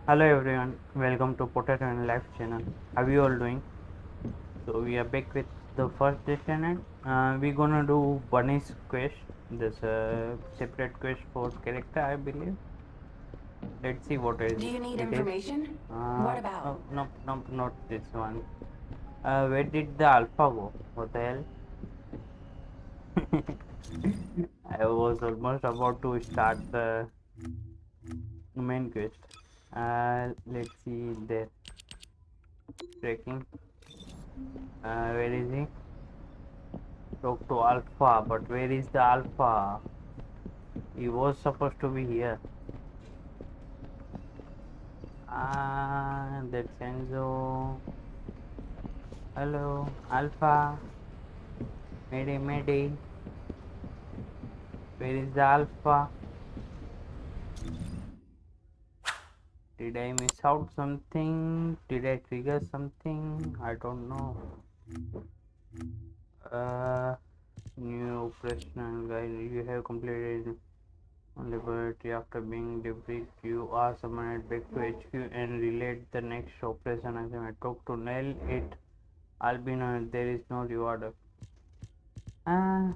Hello everyone, welcome to PotatoNLife channel. How you all doing? So we are back with the first Descendant. We're gonna do Bunny's quest. There's a separate quest for character, I believe. Let's see what is Do you need it is. information? What about? Oh, no, not this one. Where did the alpha go? What the hell? I was almost about to start the main quest. Let's see there. Tracking. Where is he? Talk to Alpha, but where is the Alpha? He was supposed to be here. Ah, that's Enzo. Hello, Alpha. Mayday, Mayday. Where is the Alpha? Did I miss out something? Did I trigger something? I don't know. Uh, New operational guide. You have completed on laboratory after being debriefed. You are summoned back to HQ and relayed the next operation assignment. Talk to nail it. Albino, there is no reward. Ah,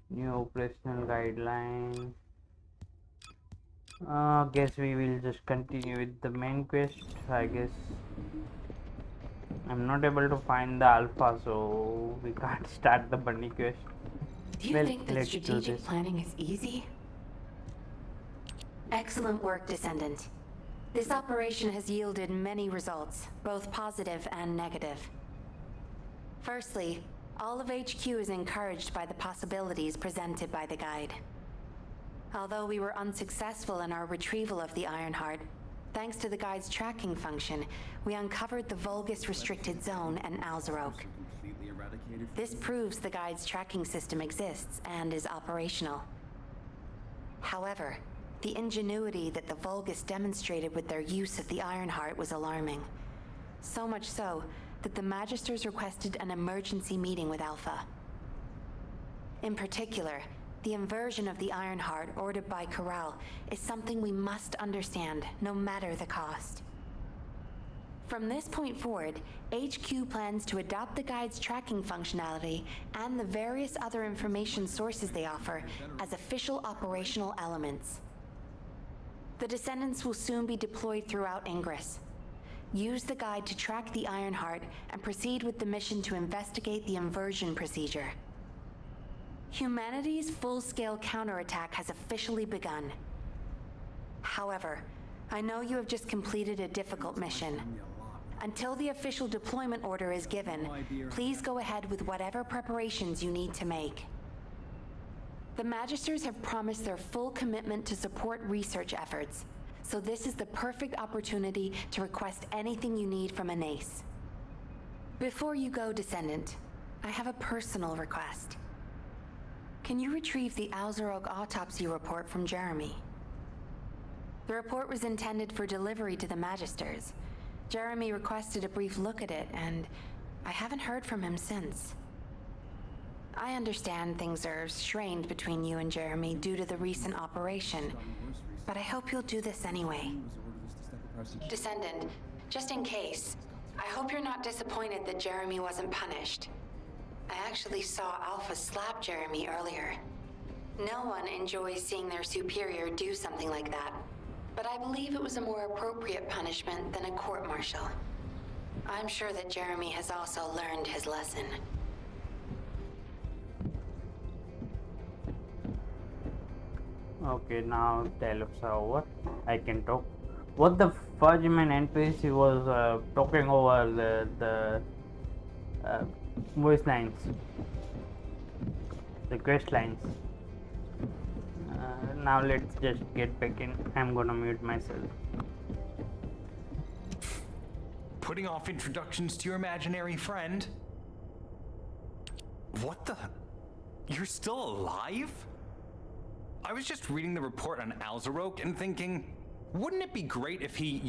new operational guideline. Guess we will just continue with the main quest. I guess I'm not able to find the alpha, so we can't start the bunny quest. Do you Well, think that let's do strategic this. planning is easy? Excellent work, Descendant. This operation has yielded many results, both positive and negative. Firstly, all of HQ is encouraged by the possibilities presented by the guide. Although we were unsuccessful in our retrieval of the Ironheart, thanks to the guide's tracking function, we uncovered the Vulgus restricted zone and Alzarok. This proves the guide's tracking system exists and is operational. However, the ingenuity that the Vulgus demonstrated with their use of the Ironheart was alarming. So much so that the Magisters requested an emergency meeting with Alpha. In particular, the inversion of the Ironheart ordered by Corral is something we must understand, no matter the cost. From this point forward, HQ plans to adopt the guide's tracking functionality and the various other information sources they offer as official operational elements. The Descendants will soon be deployed throughout Ingress. Use the guide to track the Ironheart and proceed with the mission to investigate the inversion procedure. Humanity's full-scale counterattack has officially begun. However, I know you have just completed a difficult mission. Until the official deployment order is given, please go ahead with whatever preparations you need to make. The Magisters have promised their full commitment to support research efforts, so this is the perfect opportunity to request anything you need from an ace. Before you go, Descendant, I have a personal request. Can you retrieve the Alzarok autopsy report from Jeremy? The report was intended for delivery to the Magisters. Jeremy requested a brief look at it, and I haven't heard from him since. I understand things are strained between you and Jeremy due to the recent operation, but I hope you'll do this anyway. Descendant, just in case, I hope you're not disappointed that Jeremy wasn't punished. I actually saw Alpha slap Jeremy earlier. No one enjoys seeing their superior do something like that, but I believe it was a more appropriate punishment than a court-martial. I'm sure that Jeremy has also learned his lesson. Okay, now dialogues are over. I can talk. What the fudge, man? NPC was talking over the voice lines, the quest lines. Now let's just get back in. I'm gonna mute myself. Putting off introductions to your imaginary friend? What the? You're still alive? I was just reading the report on Alzarok and thinking, wouldn't it be great if he,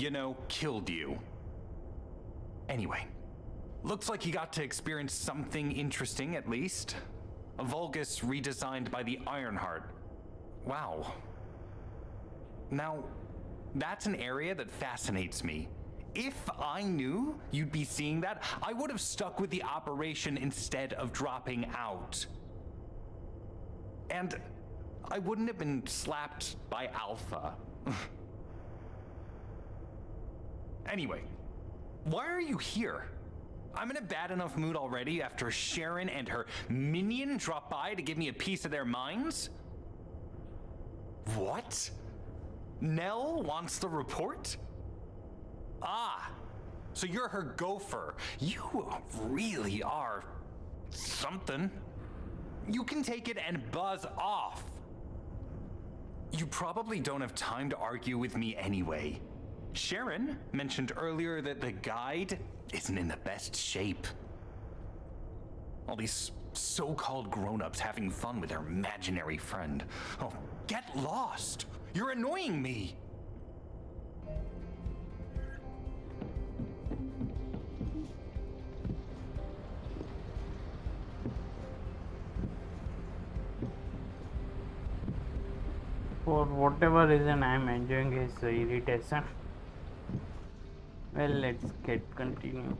killed you? Anyway, looks like you got to experience something interesting at least. A Vulgus redesigned by the Ironheart. Wow. Now, That's an area that fascinates me. If I knew you'd be seeing that, I would have stuck with the operation instead of dropping out. And I wouldn't have been slapped by Alpha. Anyway, why are you here? I'm in a bad enough mood already after Sharon and her minion drop by to give me a piece of their minds? What? Nell wants the report? Ah, so you're her gopher. You really are something. You can take it and buzz off. You probably don't have time to argue with me anyway. Sharon mentioned earlier that the guide isn't in the best shape. All these so-called grown-ups having fun with their imaginary friend. Oh, get lost! You're annoying me! For whatever reason, I am enjoying his irritation. Well, let's continue.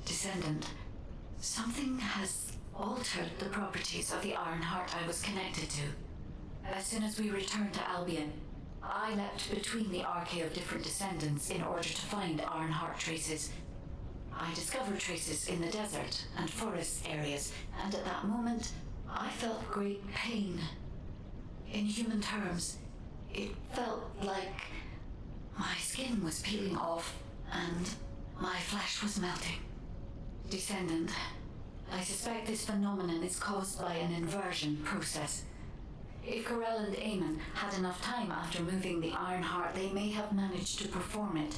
Descendant, something has altered the properties of the Ironheart I was connected to. As soon as we returned to Albion, I leapt between the array of different descendants in order to find Ironheart traces. I discovered traces in the desert and forest areas, and at that moment, I felt great pain. In human terms, it felt like my skin was peeling off and my flesh was melting. Descendant, I suspect this phenomenon is caused by an inversion process. If Corell and Eamon had enough time after moving the Ironheart, they may have managed to perform it.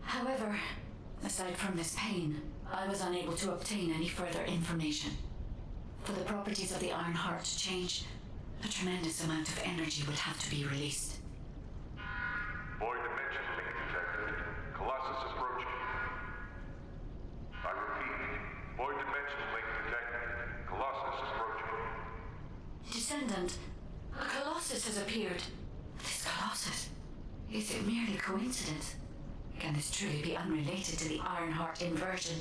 However, aside from this pain, I was unable to obtain any further information. For the properties of the Ironheart to change, a tremendous amount of energy would have to be released. Void dimension link detected. Colossus approaching. I repeat, void dimension link detected. Colossus approaching. Descendant, a Colossus has appeared. This Colossus, is it merely coincidence? Can this truly be unrelated to the Ironheart inversion?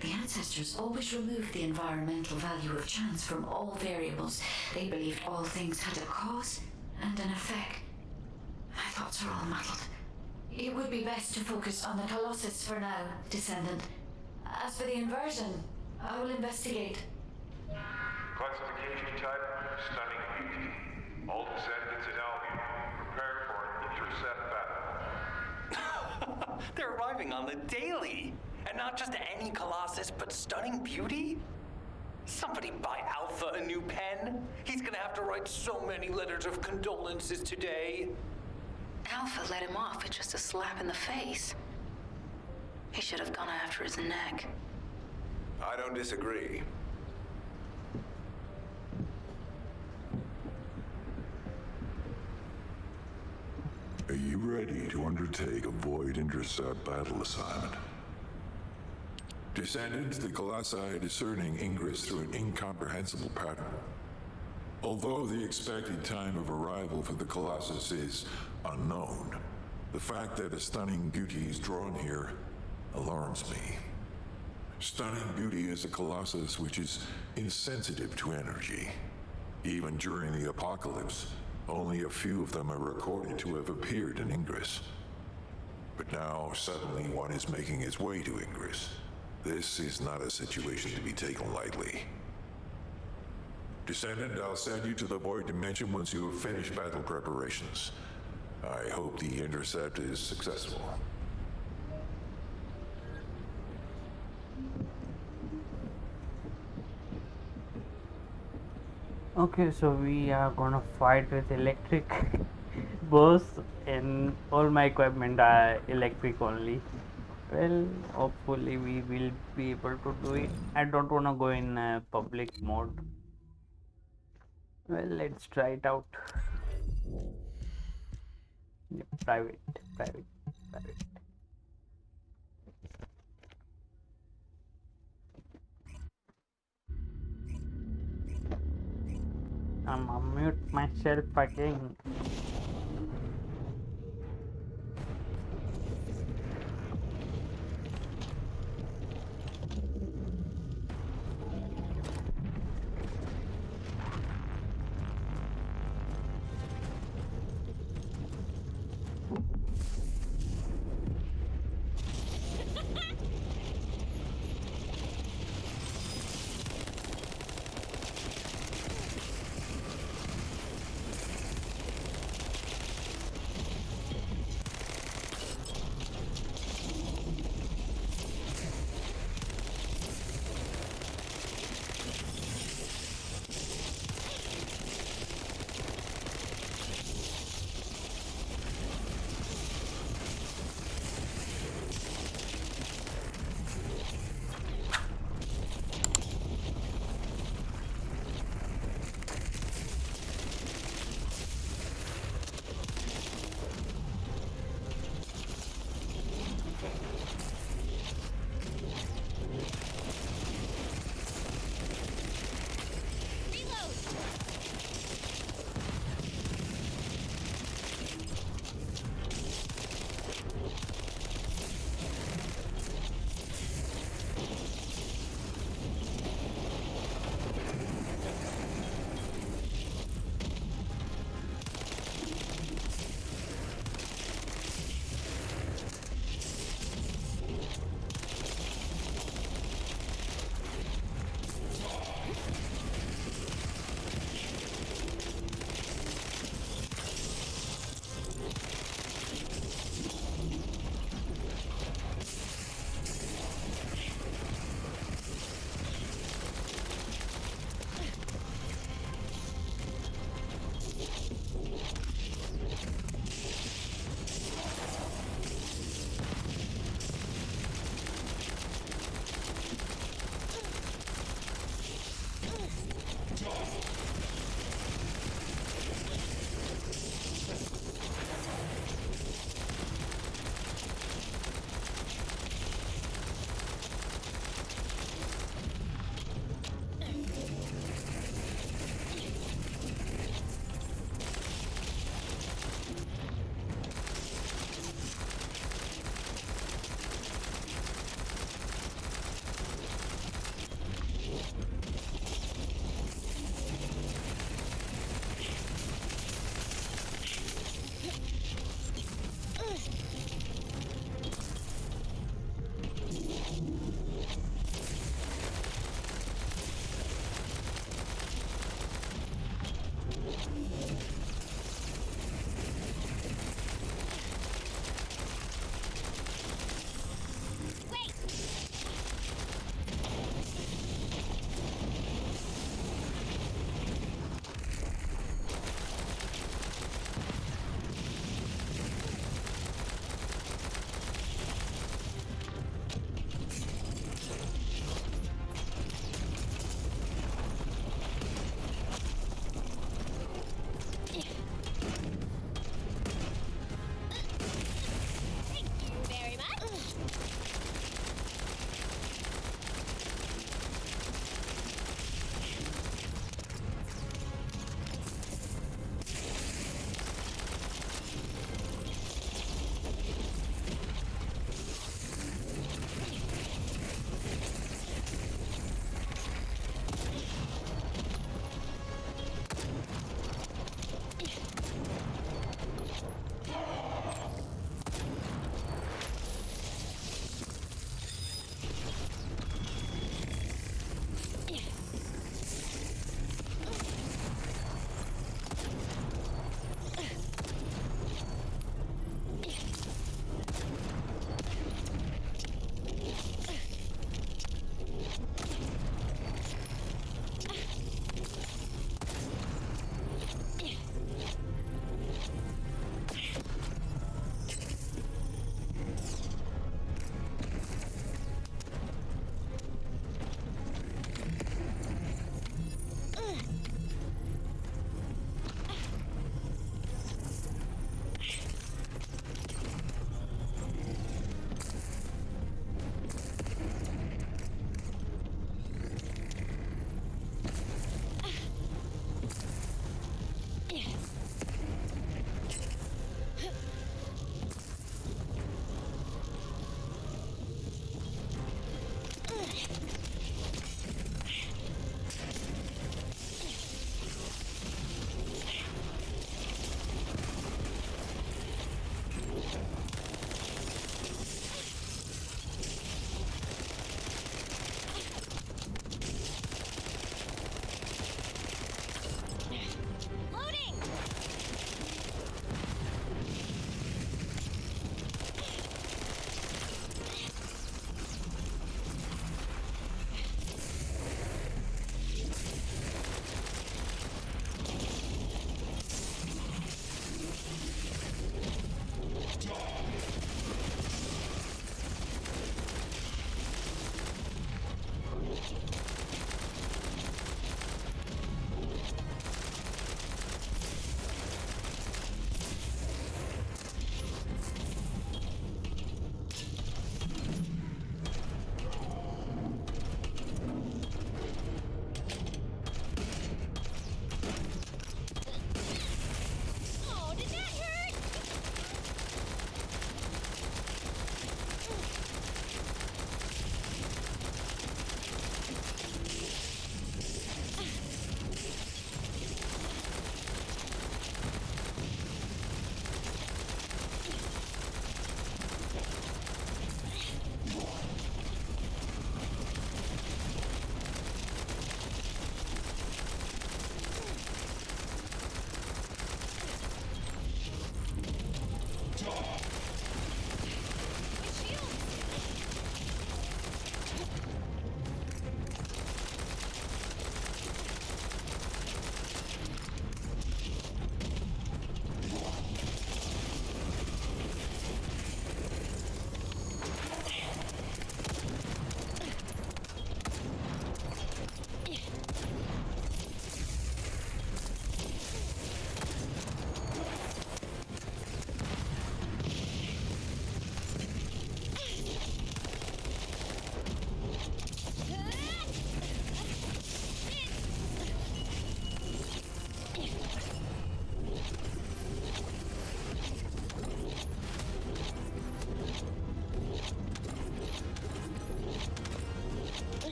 The ancestors always removed the environmental value of chance from all variables. They believed all things had a cause and an effect. My thoughts are all muddled. It would be best to focus on the Colossus for now, Descendant. As for the inversion, I will investigate. Classification type, stunning beauty. All descendants in Albion. Prepare for an intercept battle. They're arriving on the daily! And not just any Colossus, but stunning beauty? Somebody buy Alpha a new pen? He's gonna have to write so many letters of condolences today. Alpha let him off with just a slap in the face. He should have gone after his neck. I don't disagree. Are you ready to undertake a Void Intercept battle assignment? Descendants, the Colossi are discerning ingress through an incomprehensible pattern. Although the expected time of arrival for the Colossus is unknown, the fact that a stunning beauty is drawn here alarms me. Stunning beauty is a Colossus which is insensitive to energy. Even during the apocalypse, only a few of them are recorded to have appeared in Ingress. But now, suddenly one is making its way to Ingress. This is not a situation to be taken lightly. Descendant, I'll send you to the Void Dimension once you have finished battle preparations. I hope the intercept is successful. Okay, so we are gonna fight with electric boss, and all my equipment are electric only. Well, hopefully we will be able to do it. I don't wanna go in public mode. Well, let's try it out. Yeah, private. I'm unmute myself again.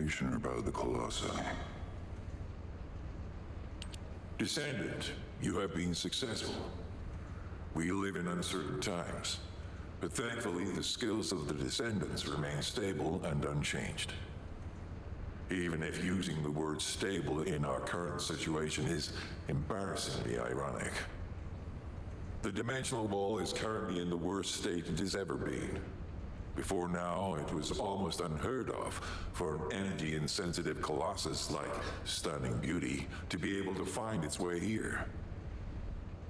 information about the Colossi. Descendant, you have been successful. We live in uncertain times, but thankfully the skills of the Descendants remain stable and unchanged. Even if using the word stable in our current situation is embarrassingly ironic. The dimensional wall is currently in the worst state it has ever been. Before now, it was almost unheard of for an energy-insensitive colossus like Stunning Beauty to be able to find its way here.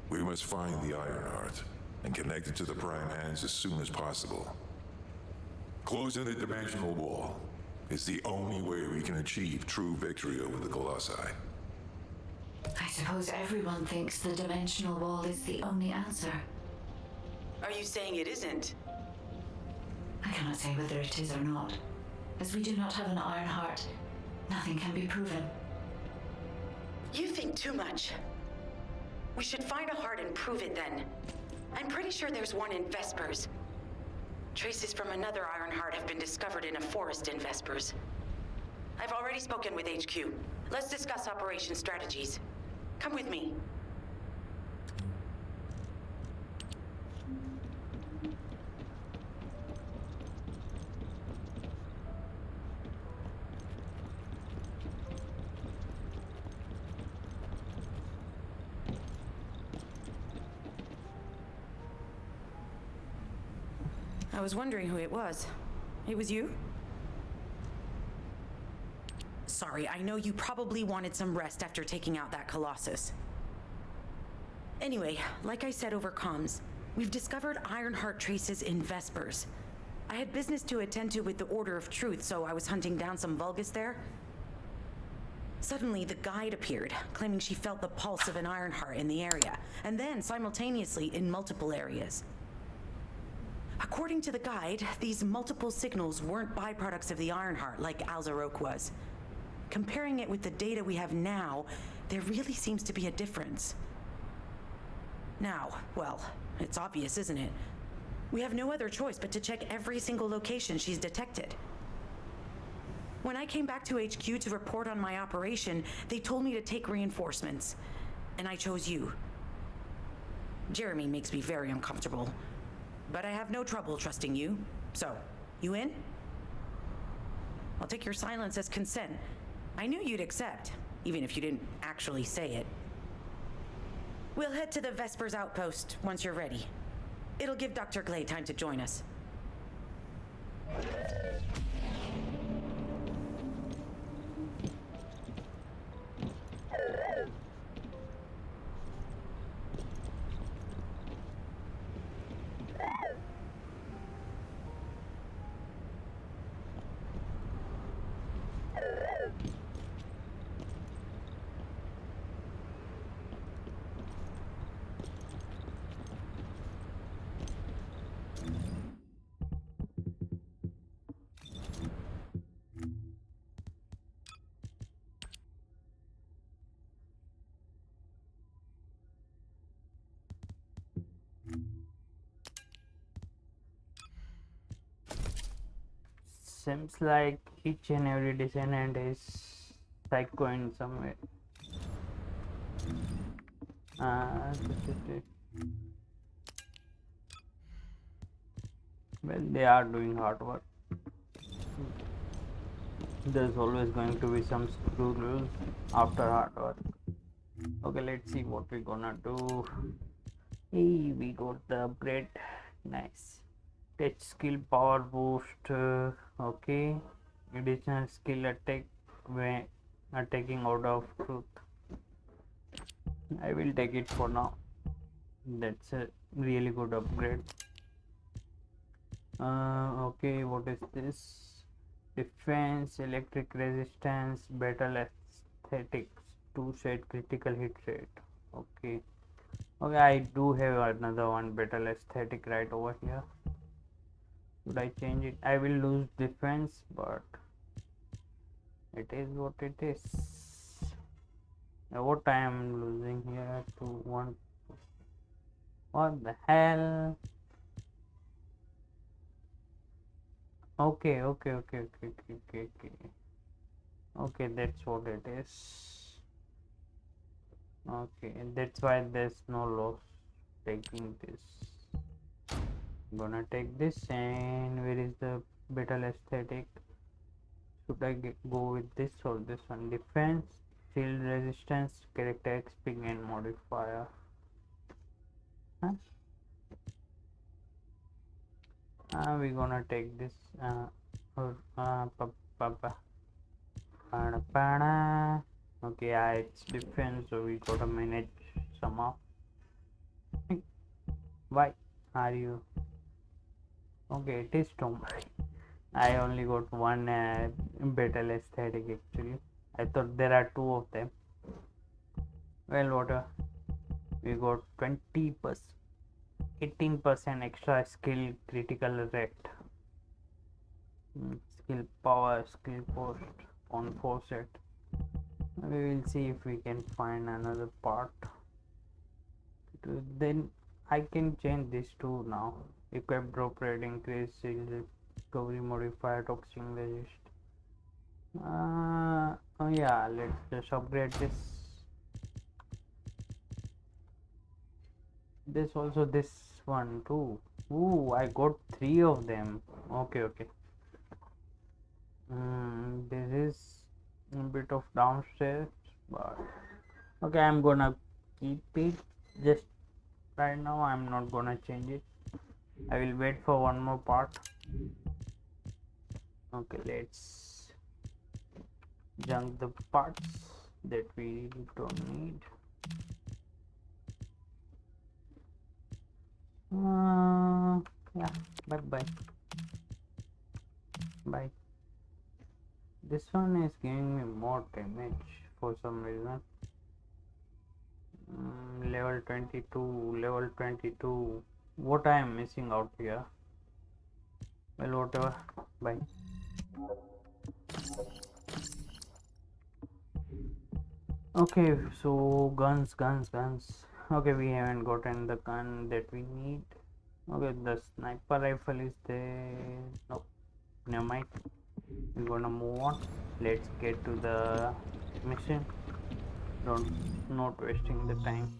We must find the Ironheart and connect it to the Prime Hands as soon as possible. Closing the dimensional wall is the only way we can achieve true victory over the Colossi. I suppose everyone thinks the dimensional wall is the only answer. Are you saying it isn't? I cannot say whether it is or not. As we do not have an iron heart, nothing can be proven. You think too much. We should find a heart and prove it then. I'm pretty sure there's one in Vespers. Traces from another iron heart have been discovered in a forest in Vespers. I've already spoken with HQ. Let's discuss operation strategies. Come with me. I was wondering who it was. It was you? Sorry, I know you probably wanted some rest after taking out that Colossus. Anyway, like I said over comms, we've discovered Ironheart traces in Vespers. I had business to attend to with the Order of Truth, so I was hunting down some Vulgus there. Suddenly, the guide appeared, claiming she felt the pulse of an Ironheart in the area, and then simultaneously in multiple areas. According to the guide, these multiple signals weren't byproducts of the Ironheart like Alzarok was. Comparing it with the data we have now, there really seems to be a difference. Now, well, it's obvious, isn't it? We have no other choice but to check every single location she's detected. When I came back to HQ to report on my operation, they told me to take reinforcements, and I chose you. Jeremy makes me very uncomfortable, but I have no trouble trusting you. So, you in? I'll take your silence as consent. I knew you'd accept, even if you didn't actually say it. We'll head to the Vespers outpost once you're ready. It'll give Dr. Glay time to join us. Seems like each and every descendant is psycho in some way. Well, they are doing hard work. There's always going to be some screw loose after hard work. Okay, let's see what we're gonna do. Hey, we got the upgrade. Nice. Touch skill power boost. Okay. Additional skill attack when attacking out of truth. I will take it for now. That's a really good upgrade. Okay, what is this? Defense, electric resistance, battle aesthetics, 2 set critical hit rate. Okay. Okay, I do have another one, battle aesthetic, right over here. Should I change it? I will lose defense, but it is what it is. What I am losing here to 1. What the hell? Okay. Okay, that's what it is. Okay, and that's why there's no loss taking this. I'm gonna take this, and where is the battle aesthetic? Should I go with this or this one? Defense, shield resistance, character XP and modifier. Huh? We're gonna take this. Or, okay, it's defense, so we gotta manage somehow. Why are you? Okay, it is Tom. I only got one battle aesthetic actually. I thought there are two of them. Well, whatever. We got 20%, 18% extra skill critical rate. Skill power, skill cost on 4 set. We will see if we can find another part. Then I can change this too now. Equip drop rate, increase shield recovery modifier, toxic resist. Oh yeah, let's just upgrade this also, this one too. Ooh, I got 3 of them. Okay. This is a bit of downstairs, but okay, I'm gonna keep it. Just right now I'm not gonna change it. I will wait for one more part. Okay, let's junk the parts that we don't need. Yeah, bye. This one is giving me more damage for some reason. Level 22. What I am missing out here? Well, whatever. Bye. Okay, so guns. Okay, we haven't gotten the gun that we need. Okay, the sniper rifle is there. Nope, never mind. We're gonna move on. Let's get to the mission. Not wasting the time.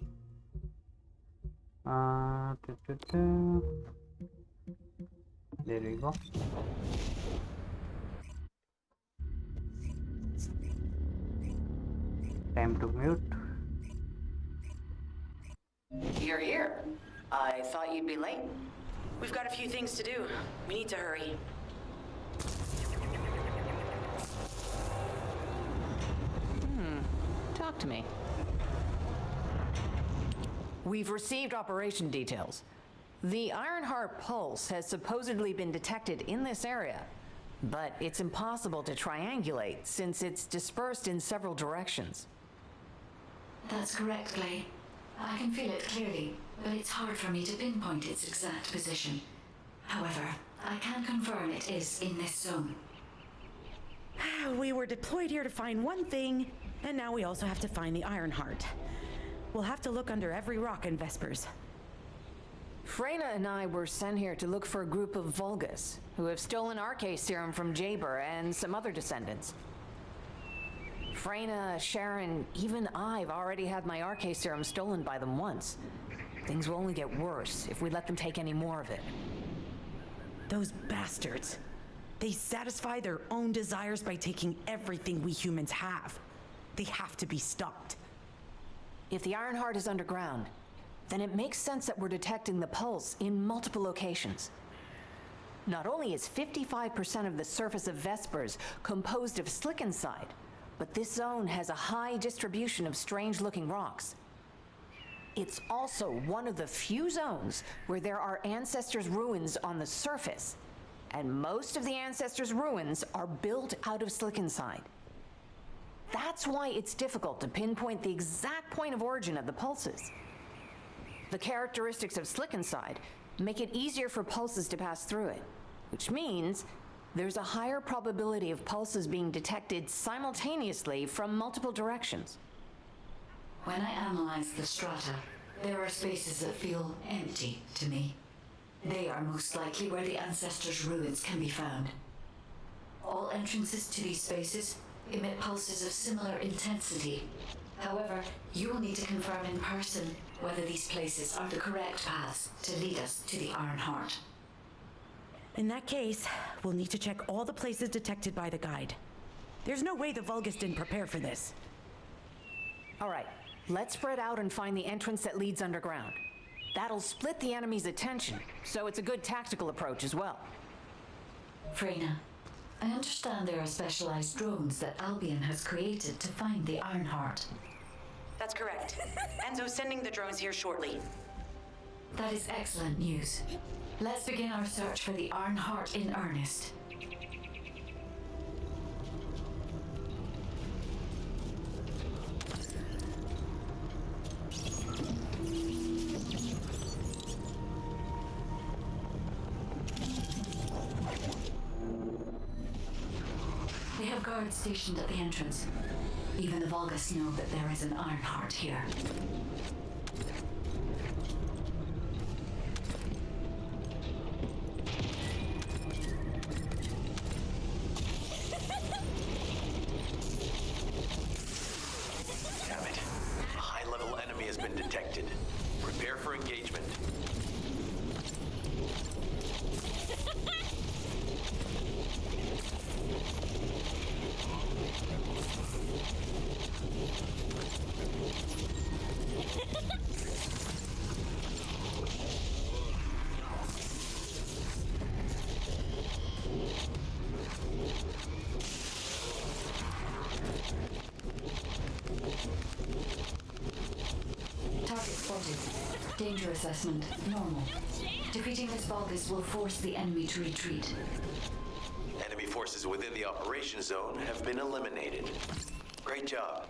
There we go. Time to mute. You're here. I thought you'd be late. We've got a few things to do. We need to hurry. Talk to me. We've received operation details. The Ironheart pulse has supposedly been detected in this area, but it's impossible to triangulate since it's dispersed in several directions. That's correct, Clay. I can feel it clearly, but it's hard for me to pinpoint its exact position. However, I can confirm it is in this zone. We were deployed here to find one thing, and now we also have to find the Ironheart. We'll have to look under every rock in Vespers. Freyna and I were sent here to look for a group of Vulgus, who have stolen RK serum from Jaber and some other descendants. Freyna, Sharon, even I've already had my RK serum stolen by them once. Things will only get worse if we let them take any more of it. Those bastards. They satisfy their own desires by taking everything we humans have. They have to be stopped. If the Ironheart is underground, then it makes sense that we're detecting the pulse in multiple locations. Not only is 55% of the surface of Vespers composed of slickenside, but this zone has a high distribution of strange-looking rocks. It's also one of the few zones where there are Ancestors' ruins on the surface, and most of the Ancestors' ruins are built out of slickenside. That's why it's difficult to pinpoint the exact point of origin of the pulses. The characteristics of slickenside make it easier for pulses to pass through it, which means there's a higher probability of pulses being detected simultaneously from multiple directions. When I analyze the strata, there are spaces that feel empty to me. They are most likely where the Ancestors' ruins can be found. All entrances to these spaces emit pulses of similar intensity. However, you will need to confirm in person whether these places are the correct paths to lead us to the Iron Heart. In that case, we'll need to check all the places detected by the guide. There's no way the Vulgus didn't prepare for this. All right, let's spread out and find the entrance that leads underground. That'll split the enemy's attention, so it's a good tactical approach as well. Freyna, I understand there are specialized drones that Albion has created to find the Iron Heart. That's correct. Enzo's sending the drones here shortly. That is excellent news. Let's begin our search for the Iron Heart in earnest. We have guards stationed at the entrance. Even the Vulgus know that there is an Iron Heart here. Damn it. A high-level enemy has been detected. Prepare for engagement. Target spotted. Danger assessment, normal. Defeating this Vulgus will force the enemy to retreat. Enemy forces within the operation zone have been eliminated. Great job.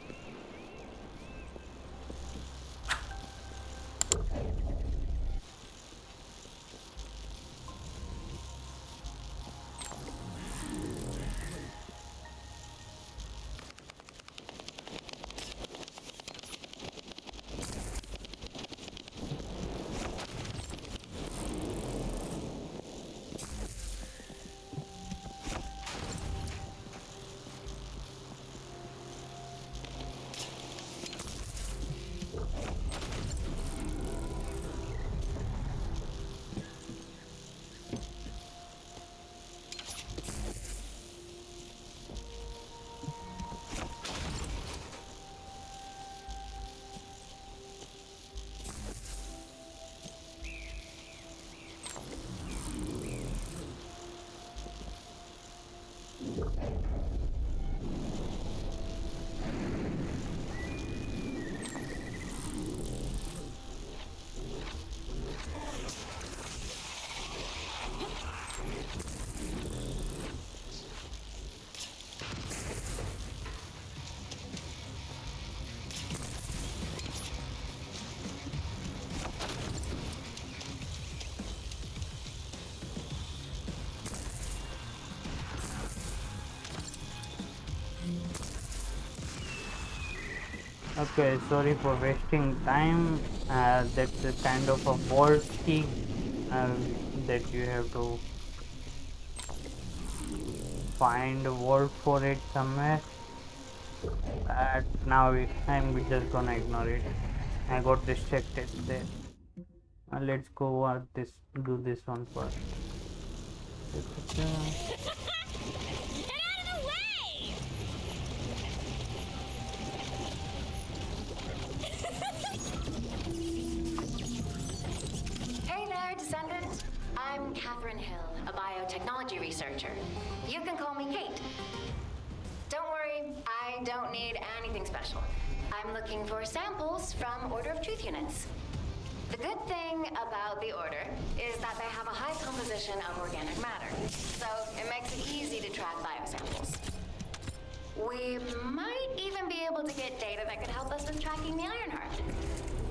Okay, sorry for wasting time. That's a kind of a vault key that you have to find a vault for it somewhere. Now I'm just gonna ignore it. I got distracted there. Let's go do this one first. Hey there, Descendant. I'm Catherine Hill, a biotechnology researcher. You can call me Kate. Don't worry, I don't need anything special. I'm looking for samples from Order of Truth units. The good thing about the Order is that they have a high composition of organic matter, so it makes it easy to track biosamples. We might even be able to get data that could help us with tracking the Ironheart.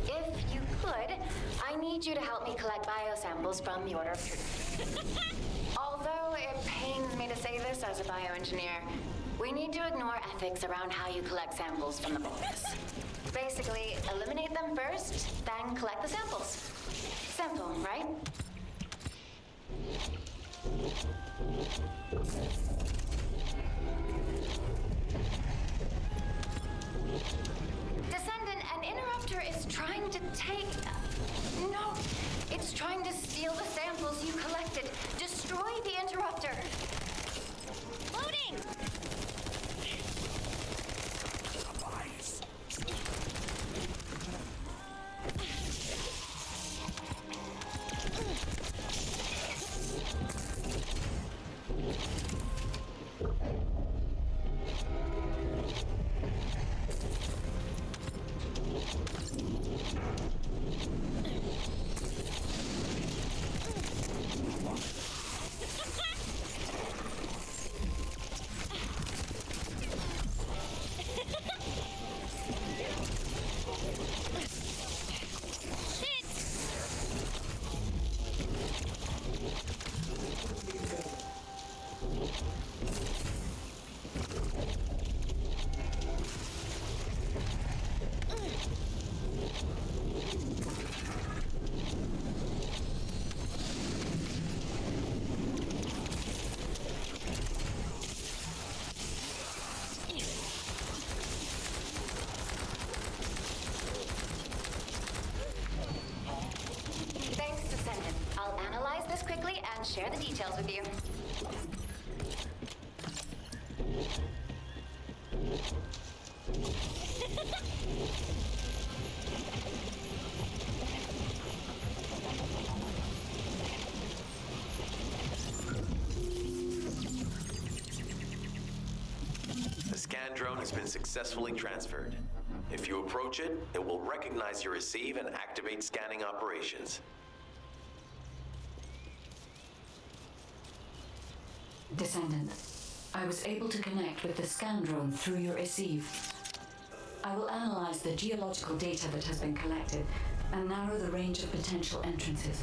If you could, I need you to help me collect biosamples from the Order of Truth. Although it pains me to say this as a bioengineer, we need to ignore ethics around how you collect samples from the Vulgus. Basically, eliminate them first, then collect the samples. Simple, right? Descendant, an interrupter is trying to take... No! It's trying to steal the samples you collected. Destroy the interrupter! Loading! Share the details with you. The scan drone has been successfully transferred. If you approach it, it will recognize your receive and activate scanning operations. Descendant, I was able to connect with the scan drone through your receive. I will analyze the geological data that has been collected and narrow the range of potential entrances.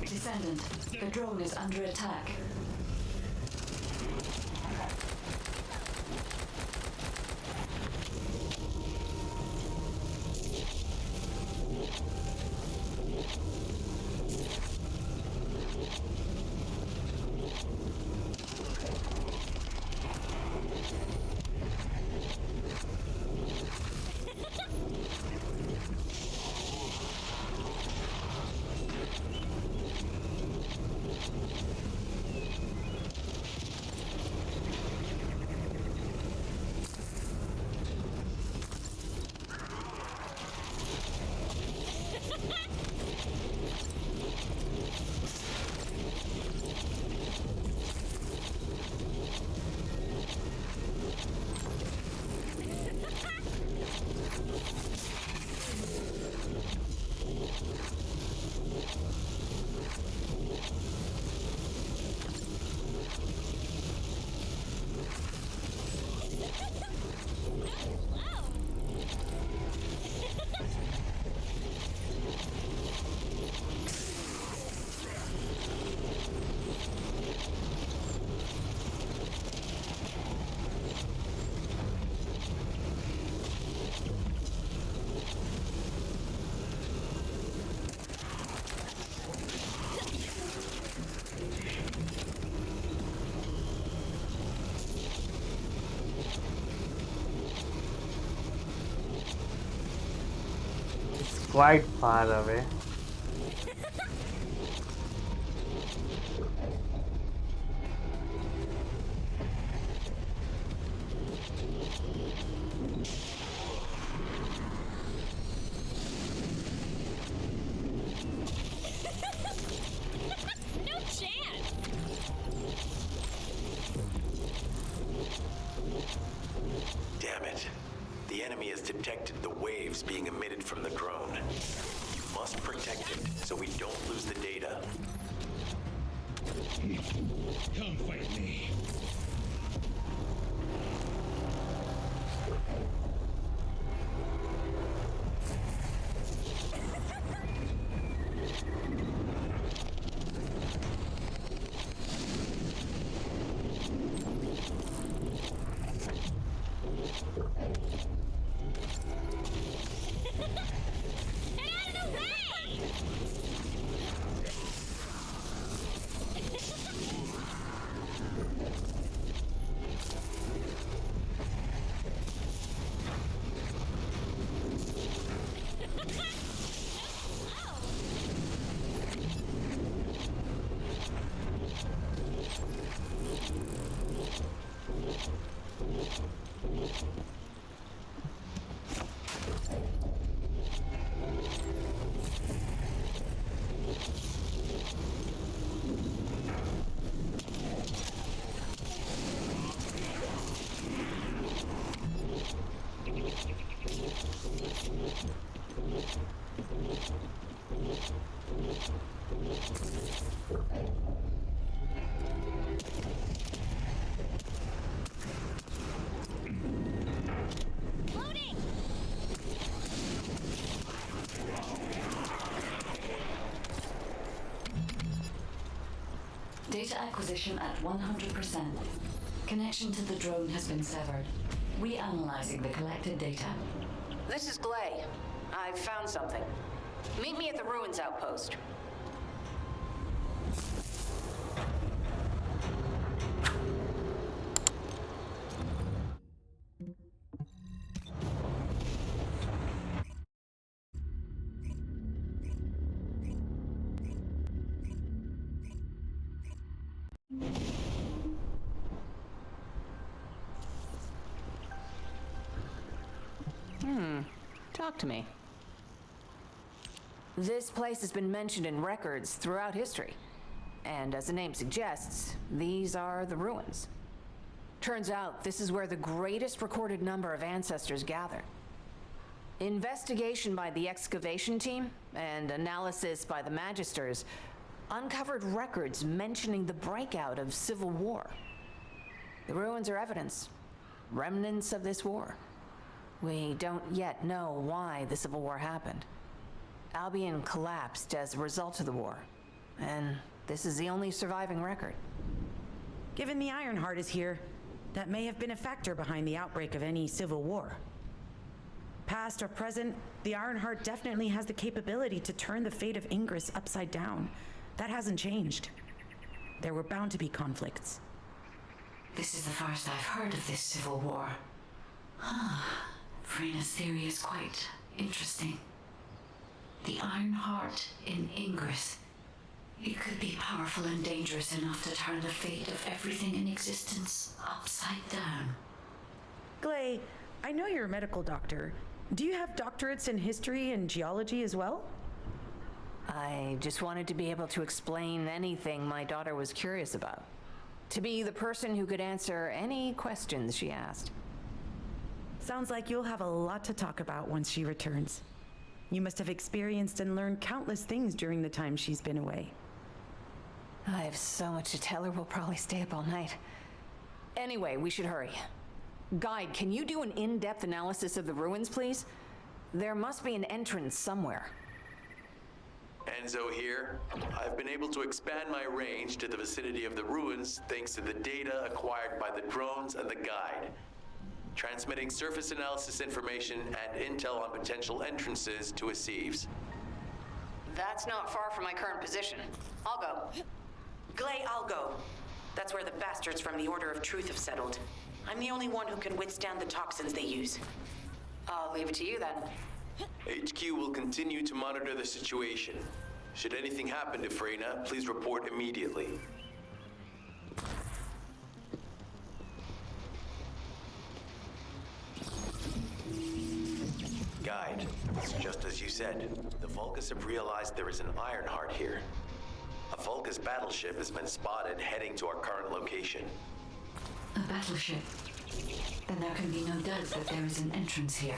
Descendant, the drone is under attack. Quite far away. Come fight me. Data acquisition at 100%. Connection to the drone has been severed. Reanalyzing the collected data. This is Glay. I've found something. Meet me at the ruins outpost. Talk to me. This place has been mentioned in records throughout history. And as the name suggests, these are the ruins. Turns out this is where the greatest recorded number of ancestors gathered. Investigation by the excavation team and analysis by the magisters uncovered records mentioning the breakout of civil war. The ruins are evidence, remnants of this war. We don't yet know why the Civil War happened. Albion collapsed as a result of the war, and this is the only surviving record. Given the Ironheart is here, that may have been a factor behind the outbreak of any civil war. Past or present, the Ironheart definitely has the capability to turn the fate of Ingress upside down. That hasn't changed. There were bound to be conflicts. This is the first I've heard of this civil war. Frena's theory is quite interesting. The Ironheart in Ingress. It could be powerful and dangerous enough to turn the fate of everything in existence upside down. Glay, I know you're a medical doctor. Do you have doctorates in history and geology as well? I just wanted to be able to explain anything my daughter was curious about. To be the person who could answer any questions she asked. Sounds like you'll have a lot to talk about once she returns. You must have experienced and learned countless things during the time she's been away. I have so much to tell her, we'll probably stay up all night. Anyway, we should hurry. Guide, can you do an in-depth analysis of the ruins, please? There must be an entrance somewhere. Enzo here. I've been able to expand my range to the vicinity of the ruins thanks to the data acquired by the drones and the guide. Transmitting surface analysis information and intel on potential entrances to Aceives. That's not far from my current position. I'll go. Glay, I'll go. That's where the bastards from the Order of Truth have settled. I'm the only one who can withstand the toxins they use. I'll leave it to you then. HQ will continue to monitor the situation. Should anything happen to Freyna, please report immediately. Guide, just as you said, the Vulgus have realized there is an Ironheart here. A Vulgus battleship has been spotted heading to our current location. A battleship. Then there can be no doubt that there is an entrance here.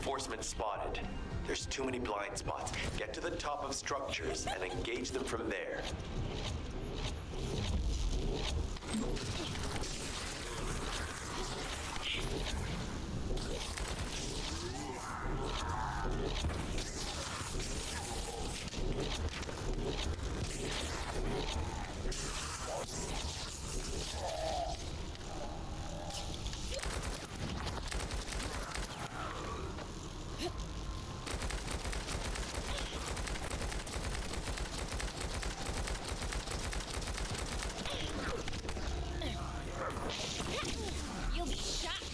Reinforcements spotted. There's too many blind spots. Get to the top of structures and engage them from there. You'll be shocked.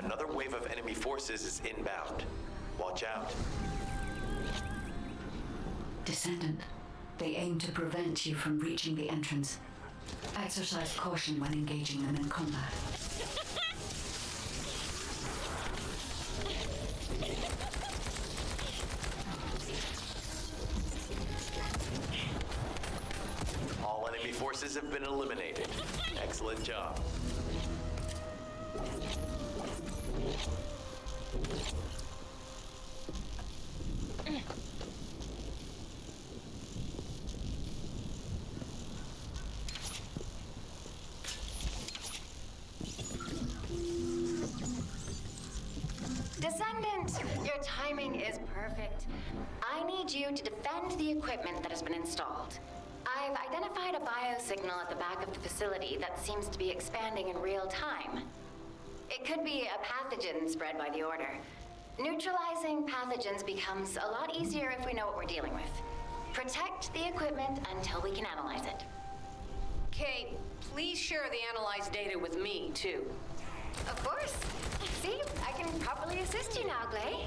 Another wave of enemy forces is inbound. Watch out. Descendant, they aim to prevent you from reaching the entrance. Exercise caution when engaging them in combat. All enemy forces have been eliminated. Excellent job. Descendant, your timing is perfect. I need you to defend the equipment that has been installed. I've identified a biosignal at the back of the facility that seems to be expanding in real time. It could be a pathogen spread by the Order. Neutralizing pathogens becomes a lot easier if we know what we're dealing with. Protect the equipment until we can analyze it. Kate, please share the analyzed data with me, too. Of course. See, I can properly assist you now, Glay.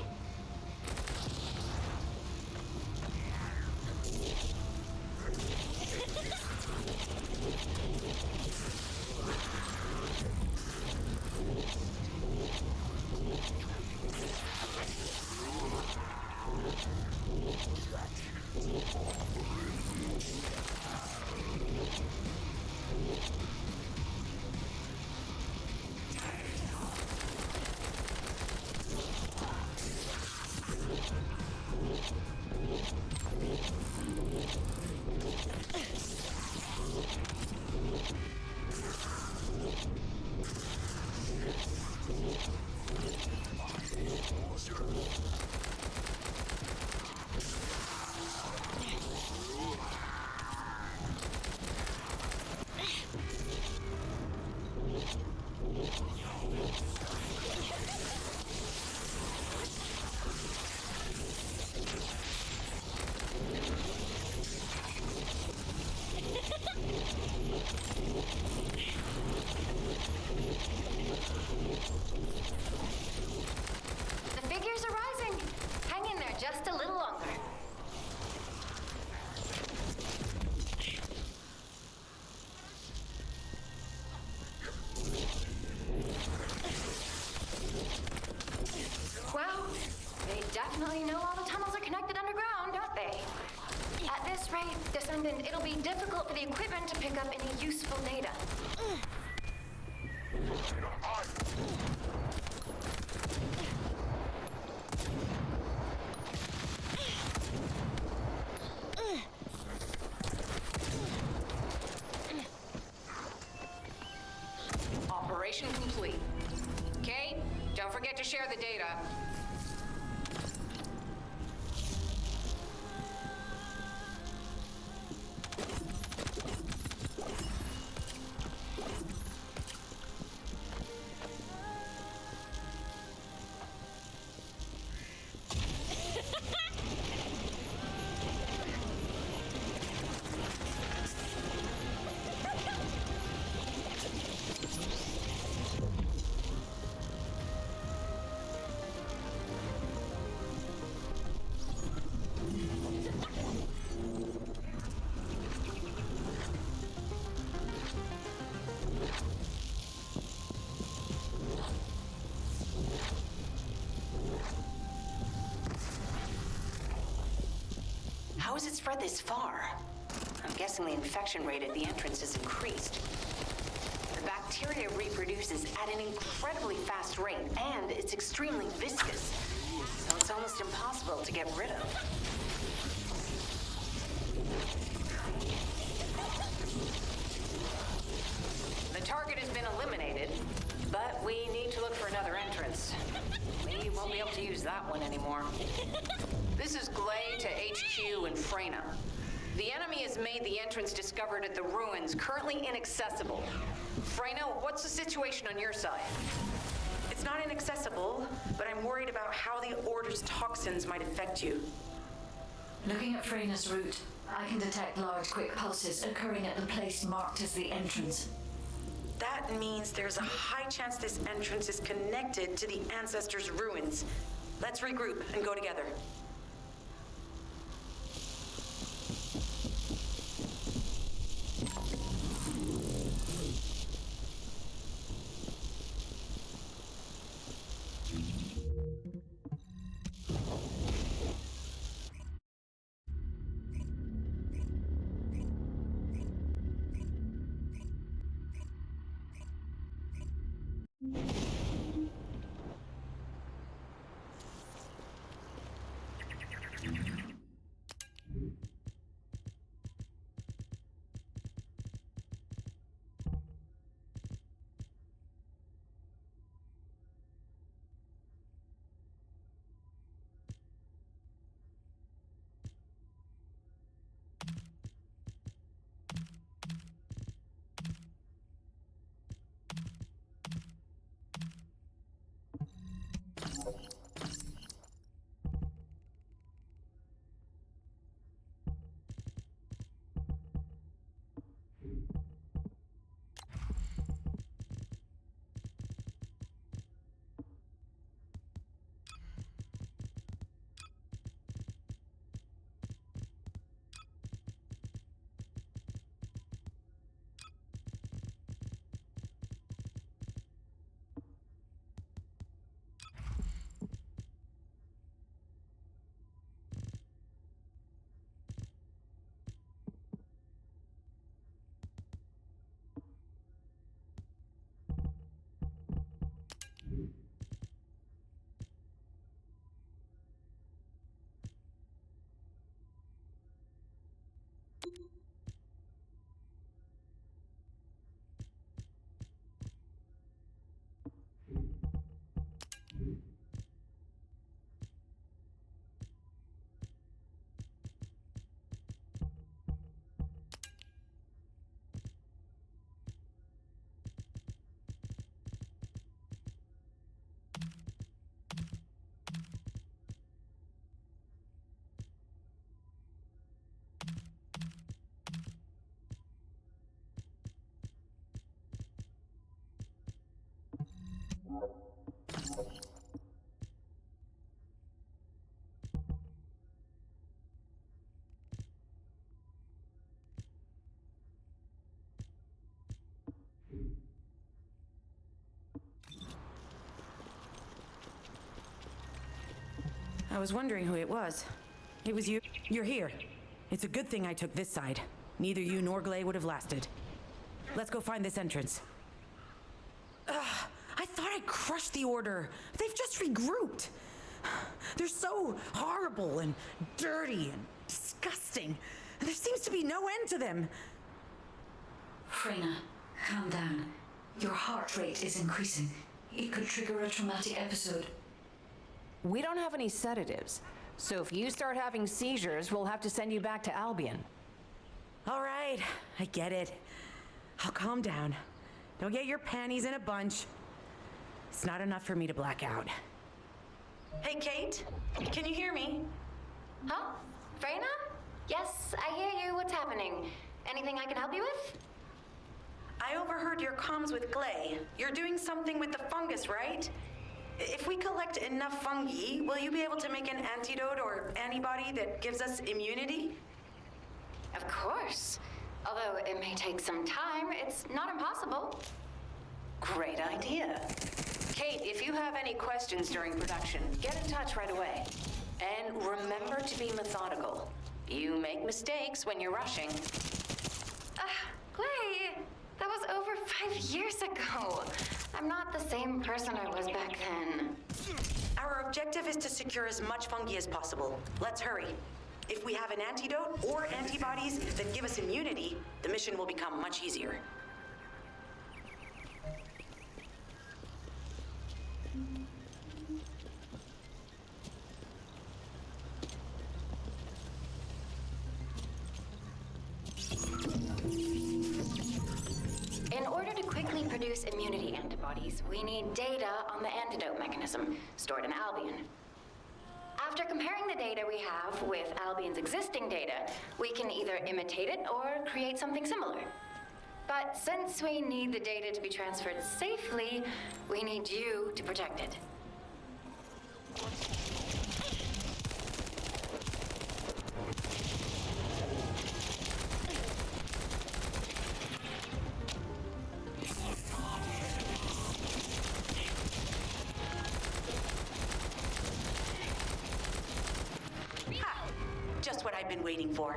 The figures are rising. Hang in there just a little longer. Wow, they definitely know all the tunnels are connected underground, don't they? At this rate, Descendant, it'll be difficult for the equipment to pick up any useful data. Operation complete. Kate, don't forget to share the data. How has it spread this far? I'm guessing the infection rate at the entrance has increased. The bacteria reproduces at an incredibly fast rate, and it's extremely viscous, so it's almost impossible to get rid of. The target has been eliminated, but we need to look for another entrance. We won't be able to use that one anymore. This is Glay to HQ and Freyna. The enemy has made the entrance discovered at the ruins currently inaccessible. Freyna, what's the situation on your side? It's not inaccessible, but I'm worried about how the Order's toxins might affect you. Looking at Freyna's route, I can detect large quick pulses occurring at the place marked as the entrance. That means there's a high chance this entrance is connected to the Ancestors' ruins. Let's regroup and go together. I was wondering who it was. It was you. You're here. It's a good thing I took this side. Neither you nor Glay would have lasted. Let's go find this entrance. I thought I crushed the Order. They've just regrouped. They're so horrible and dirty and disgusting. And there seems to be no end to them. Freyna, calm down. Your heart rate is increasing. It could trigger a traumatic episode. We don't have any sedatives, so if you start having seizures, we'll have to send you back to Albion. All right, I get it. I'll calm down. Don't get your panties in a bunch. It's not enough for me to black out. Hey, Kate, can you hear me? Huh? Freyna? Yes, I hear you. What's happening? Anything I can help you with? I overheard your comms with Glay. You're doing something with the fungus, right? If we collect enough fungi, will you be able to make an antidote or antibody that gives us immunity? Of course. Although it may take some time, it's not impossible. Great idea. Kate, if you have any questions during production, get in touch right away. And remember to be methodical. You make mistakes when you're rushing. Clay, that was over 5 years ago. I'm not the same person I was back then. Our objective is to secure as much fungi as possible. Let's hurry. If we have an antidote or antibodies that give us immunity, the mission will become much easier. In order to quickly produce immunity antibodies, we need data on the antidote mechanism stored in Albion. After comparing the data we have with Albion's existing data, we can either imitate it or create something similar. But since we need the data to be transferred safely, we need you to protect it. Just what I've been waiting for.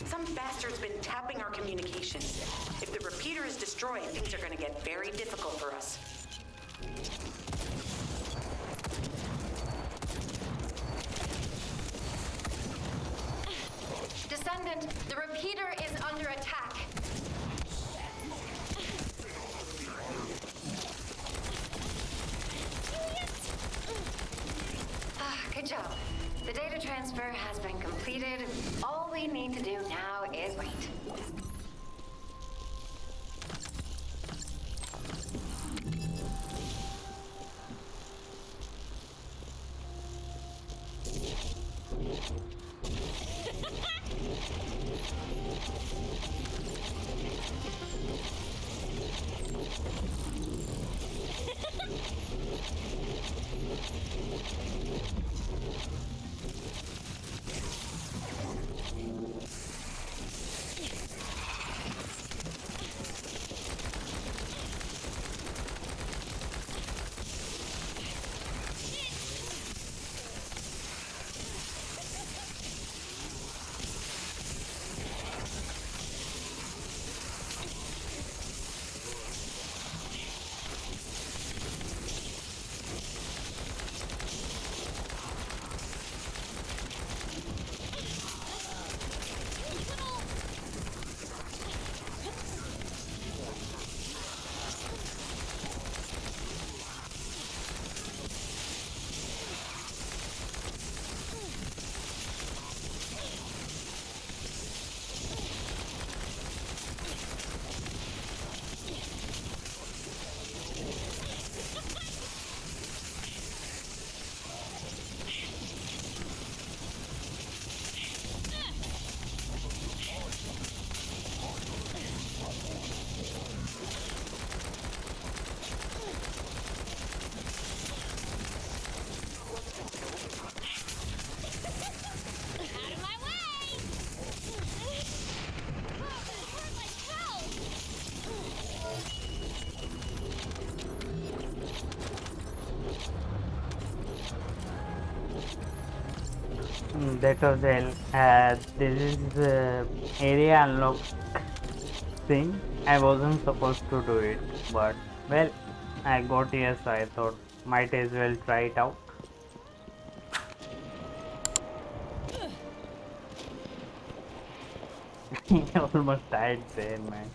Some bastard's been tapping our communications. If the repeater is destroyed, things are gonna get very difficult for us. Descendant, the repeater is under attack. Good job. The data transfer has been completed. All we need to do now is wait. That was hell. This is the area unlock thing. I wasn't supposed to do it, but well, I got here, so I thought might as well try it out. He almost died there, man.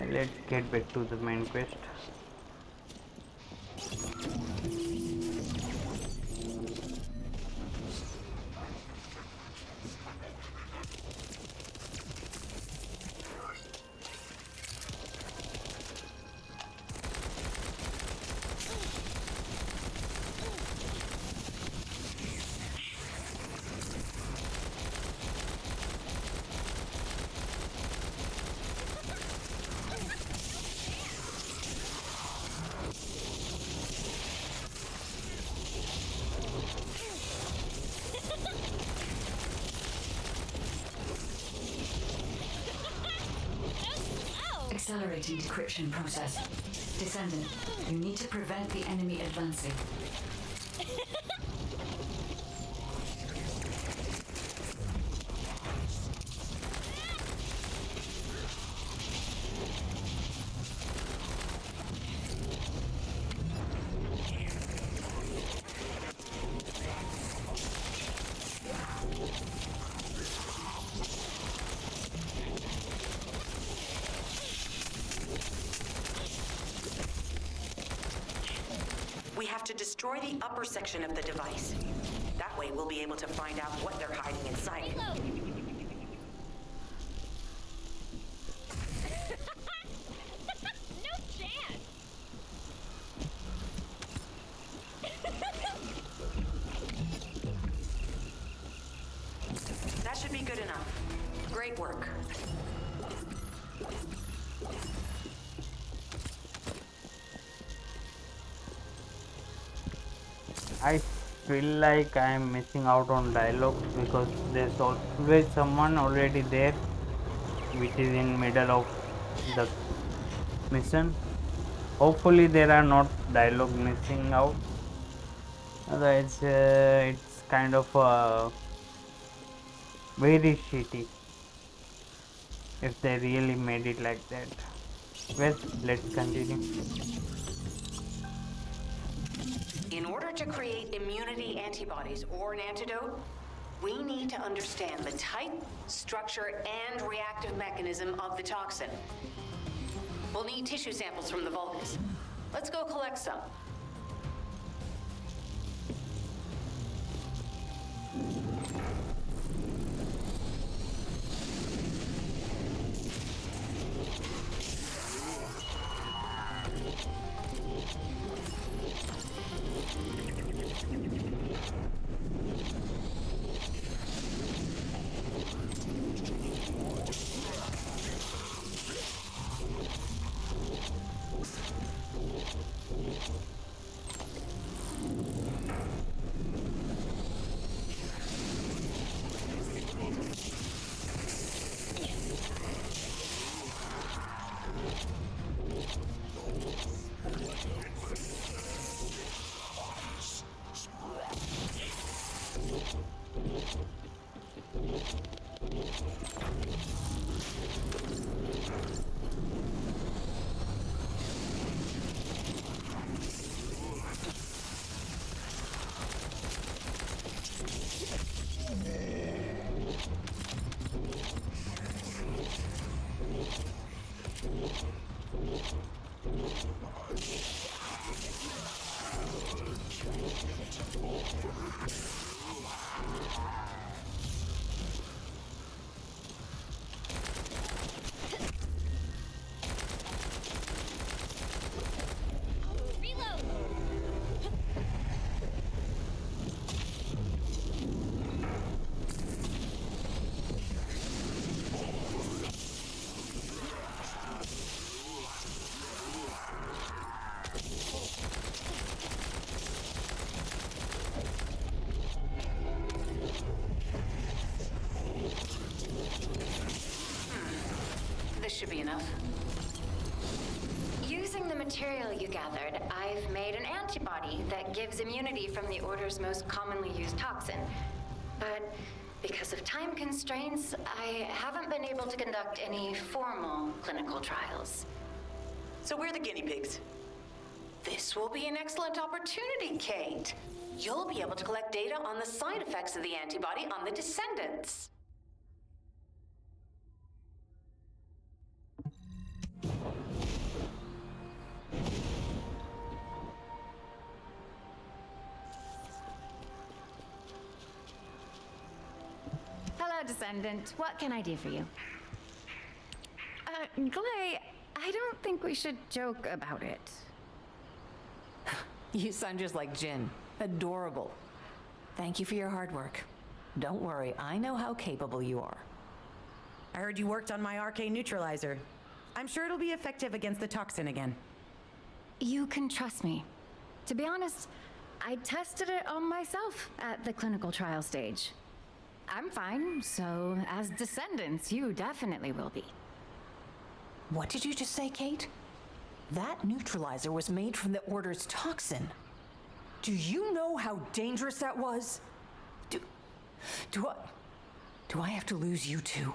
Let's get back to the main quest. Accelerating decryption process. Descendant, you need to prevent the enemy advancing. We have to destroy the upper section of the device. That way we'll be able to find out what they're hiding inside it. No chance. That should be good enough. Great work. I feel like I am missing out on dialogues because there's always someone already there, which is in middle of the mission. Hopefully there are not dialogue missing out. Otherwise, it's kind of very shitty if they really made it like that. Well, let's continue. In order to create immunity antibodies or an antidote, we need to understand the type, structure, and reactive mechanism of the toxin. We'll need tissue samples from the vulgus. Let's go collect some. This should be enough. Using the material you gathered, I've made an antibody that gives immunity from the Order's most commonly used toxin. But because of time constraints, I haven't been able to conduct any formal clinical trials. So we're the guinea pigs. This will be an excellent opportunity, Kate. You'll be able to collect data on the side effects of the antibody on the Descendants. Hello, Descendant. What can I do for you? Glay, I don't think we should joke about it. You sound just like Jin. Adorable. Thank you for your hard work. Don't worry, I know how capable you are. I heard you worked on my arcane neutralizer. I'm sure it'll be effective against the toxin again. You can trust me. To be honest, I tested it on myself at the clinical trial stage. I'm fine, so as Descendants, you definitely will be. What did you just say, Kate? That neutralizer was made from the Order's toxin. Do you know how dangerous that was? Do I have to lose you too?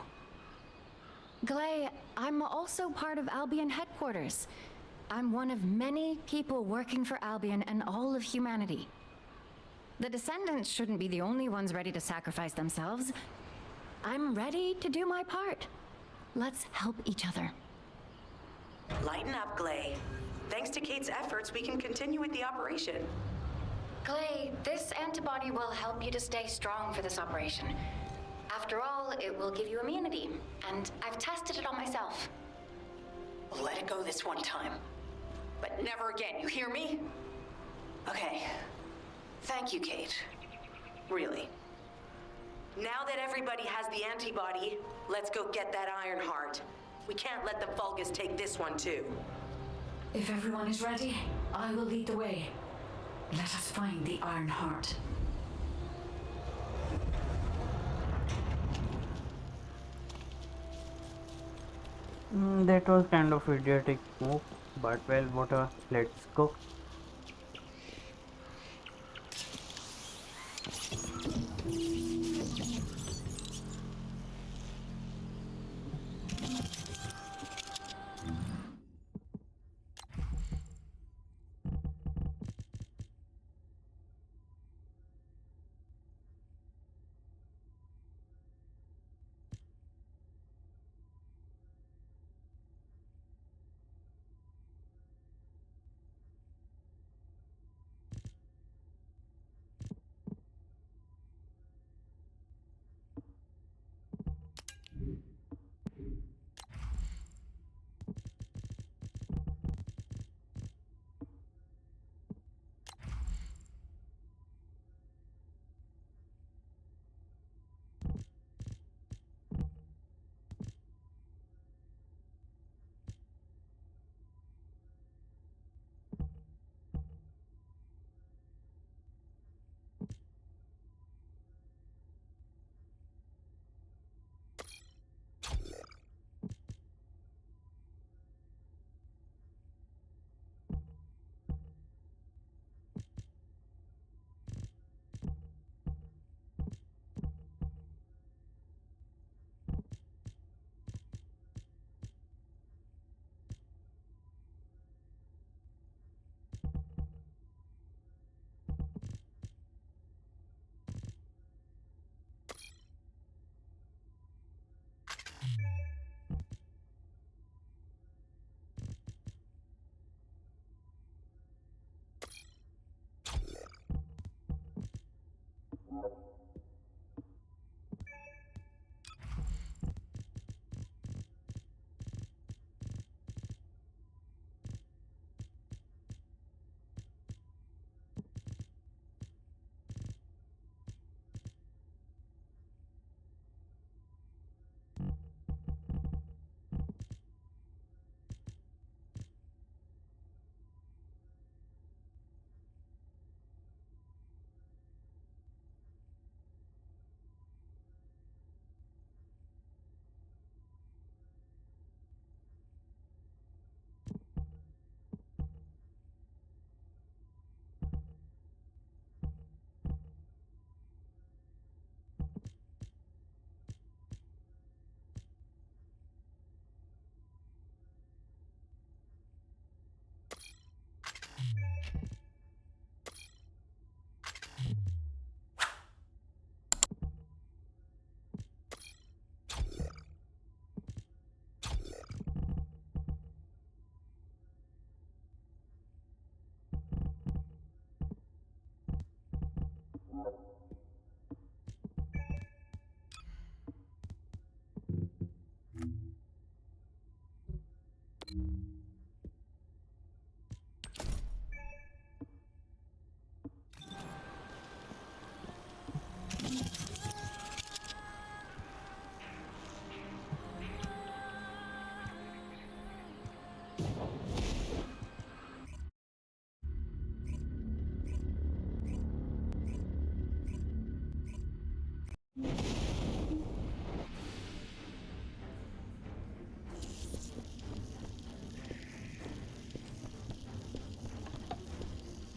Glay, I'm also part of Albion headquarters. I'm one of many people working for Albion and all of humanity. The Descendants shouldn't be the only ones ready to sacrifice themselves. I'm ready to do my part. Let's help each other. Lighten up, Glay. Thanks to Kate's efforts, we can continue with the operation. Glay, this antibody will help you to stay strong for this operation. After all, it will give you immunity, and I've tested it on myself. Let it go this one time. But never again, you hear me? Okay. Thank you, Kate. Really. Now that everybody has the antibody, let's go get that Iron Heart. We can't let the Vulgus take this one too. If everyone is ready, I will lead the way. Let us find the Iron Heart. That was kind of idiotic move, but well, whatever. Let's go.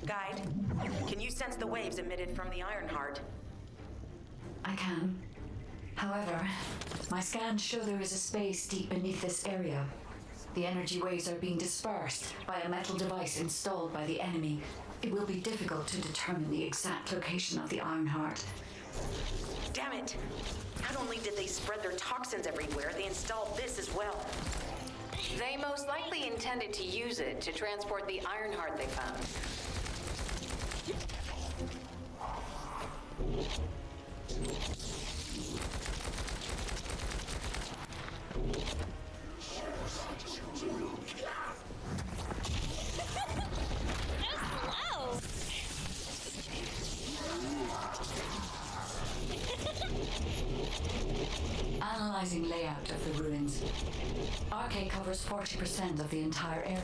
Guide, can you sense the waves emitted from the Ironheart? I can. However, my scans show there is a space deep beneath this area. The energy waves are being dispersed by a metal device installed by the enemy. It will be difficult to determine the exact location of the Ironheart. Damn it! Not only did they spread their toxins everywhere, they installed this as well. They most likely intended to use it to transport the Ironheart they found. Analyzing layout of the ruins. RK covers 40% of the entire area.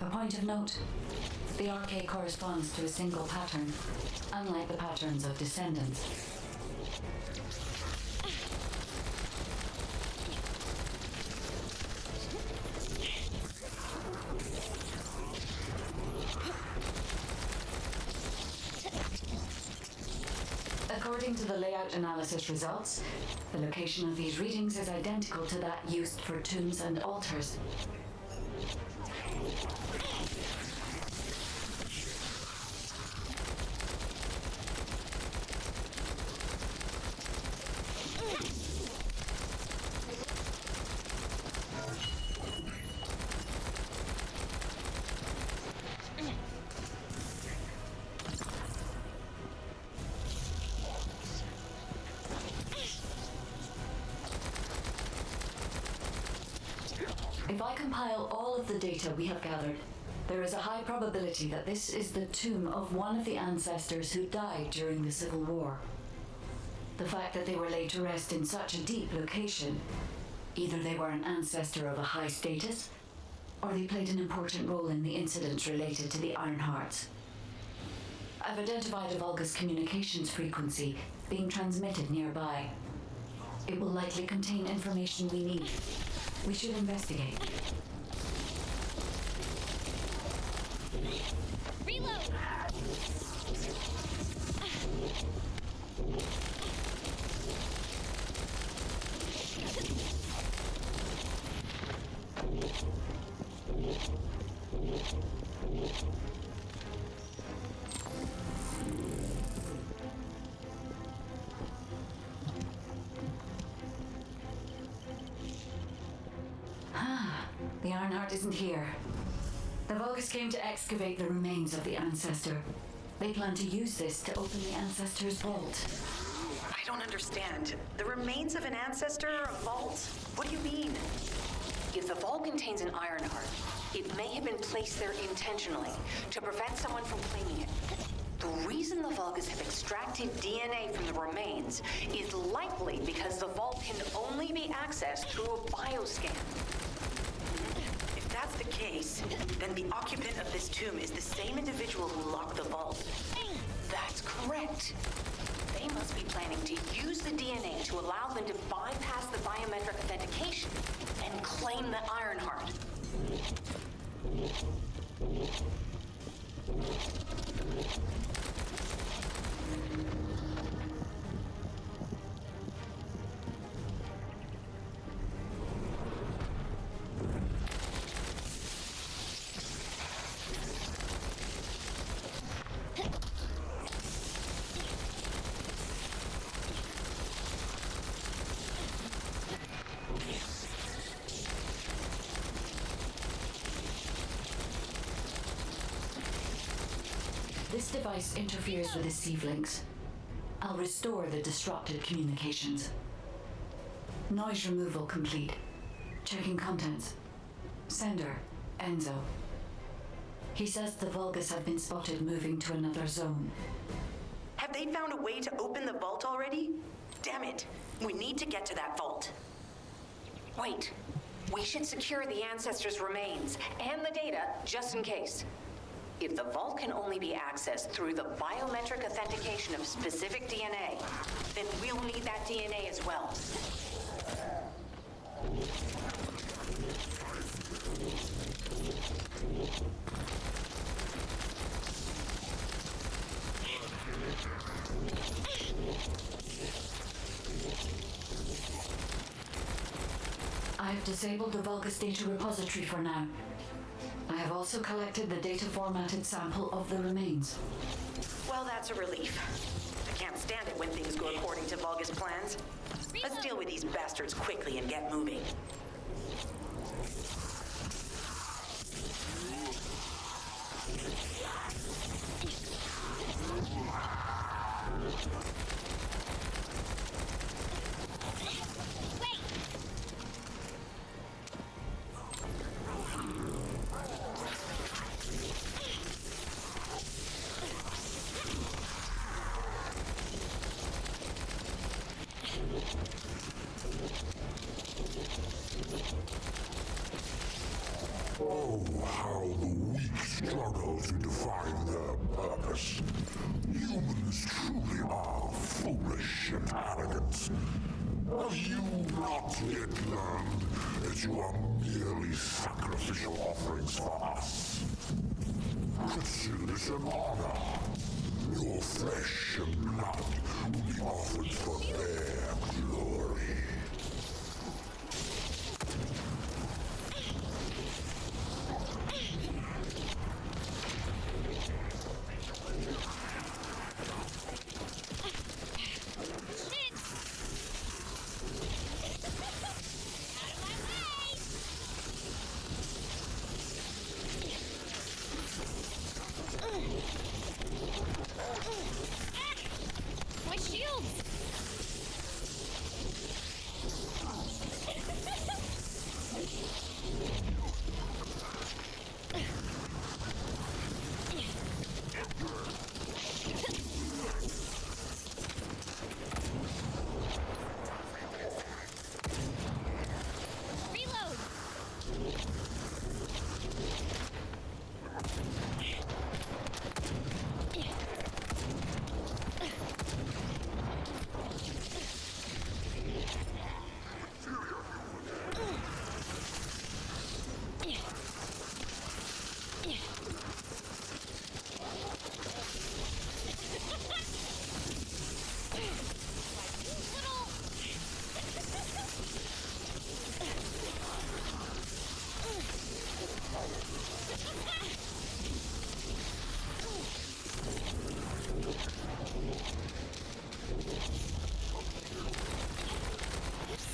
A point of note, the RK corresponds to a single pattern, unlike the patterns of Descendants. According to the layout analysis results, the location of these readings is identical to that used for tombs and altars. If I compile all of the data we have gathered, there is a high probability that this is the tomb of one of the ancestors who died during the Civil War. The fact that they were laid to rest in such a deep location, either they were an ancestor of a high status, or they played an important role in the incidents related to the Ironhearts. I've identified a Vulgus communications frequency being transmitted nearby. It will likely contain information we need. We should investigate. Reload! The Ironheart isn't here. The Vulgus came to excavate the remains of the ancestor. They plan to use this to open the ancestor's vault. I don't understand. The remains of an ancestor, a vault? What do you mean? If the vault contains an Ironheart, it may have been placed there intentionally to prevent someone from claiming it. The reason the Vulgus have extracted DNA from the remains is likely because the vault can only be accessed through a bioscan. If that's the case, then the occupant of this tomb is the same individual who locked the vault. That's correct. They must be planning to use the DNA to allow them to bypass the biometric authentication and claim the Ironheart. This device interferes with the sieve links. I'll restore the disrupted communications. Noise removal complete. Checking contents. Sender, Enzo. He says the Vulgus have been spotted moving to another zone. Have they found a way to open the vault already? Damn it. We need to get to that vault. Wait. We should secure the ancestors' remains and the data just in case. If the vault can only be accessed through the biometric authentication of specific DNA, then we'll need that DNA as well. I have disabled the Vulgus data repository for now. I have also collected the data formatted sample of the remains. Well, that's a relief. I can't stand it when things go according to Vulgus plans. Let's deal with these bastards quickly and get moving. Oh, how the weak struggle to define their purpose. Humans truly are foolish and arrogant. Have you not yet learned that you are merely sacrificial offerings for us? Consider this an honor. Your flesh and blood will be offered for their glory. My shield! Reload!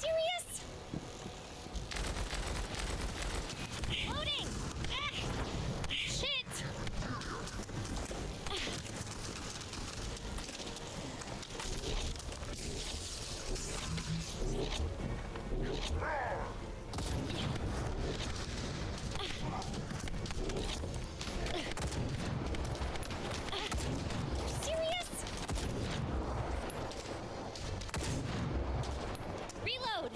Serious? Loading! Shit! Serious? Reload!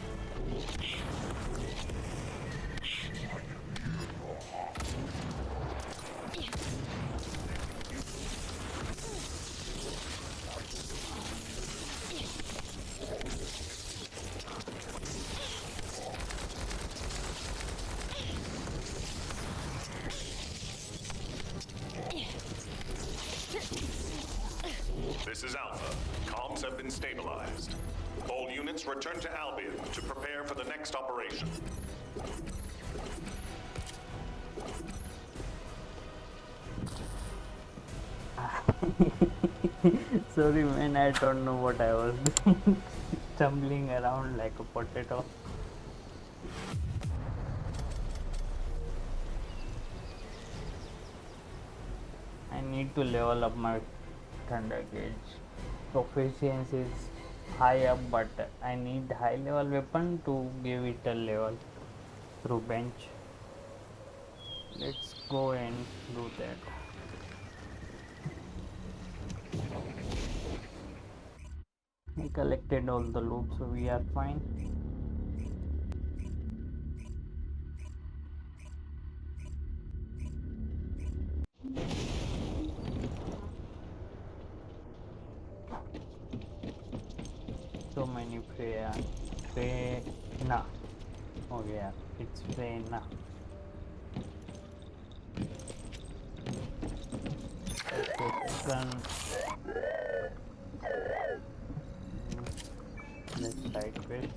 This is Alpha. Comms have been stabilized. All units return to Albion to prepare for the next operation. Sorry man, I don't know what I was doing. Stumbling around like a potato. I I need to level up my thunder gauge. Proficiency is high up, but I need high level weapon to give it a level through bench. Let's go and do that. We collected all the loot, so we are fine. So many Fena. Oh yeah, it's Fena. Let's side quest.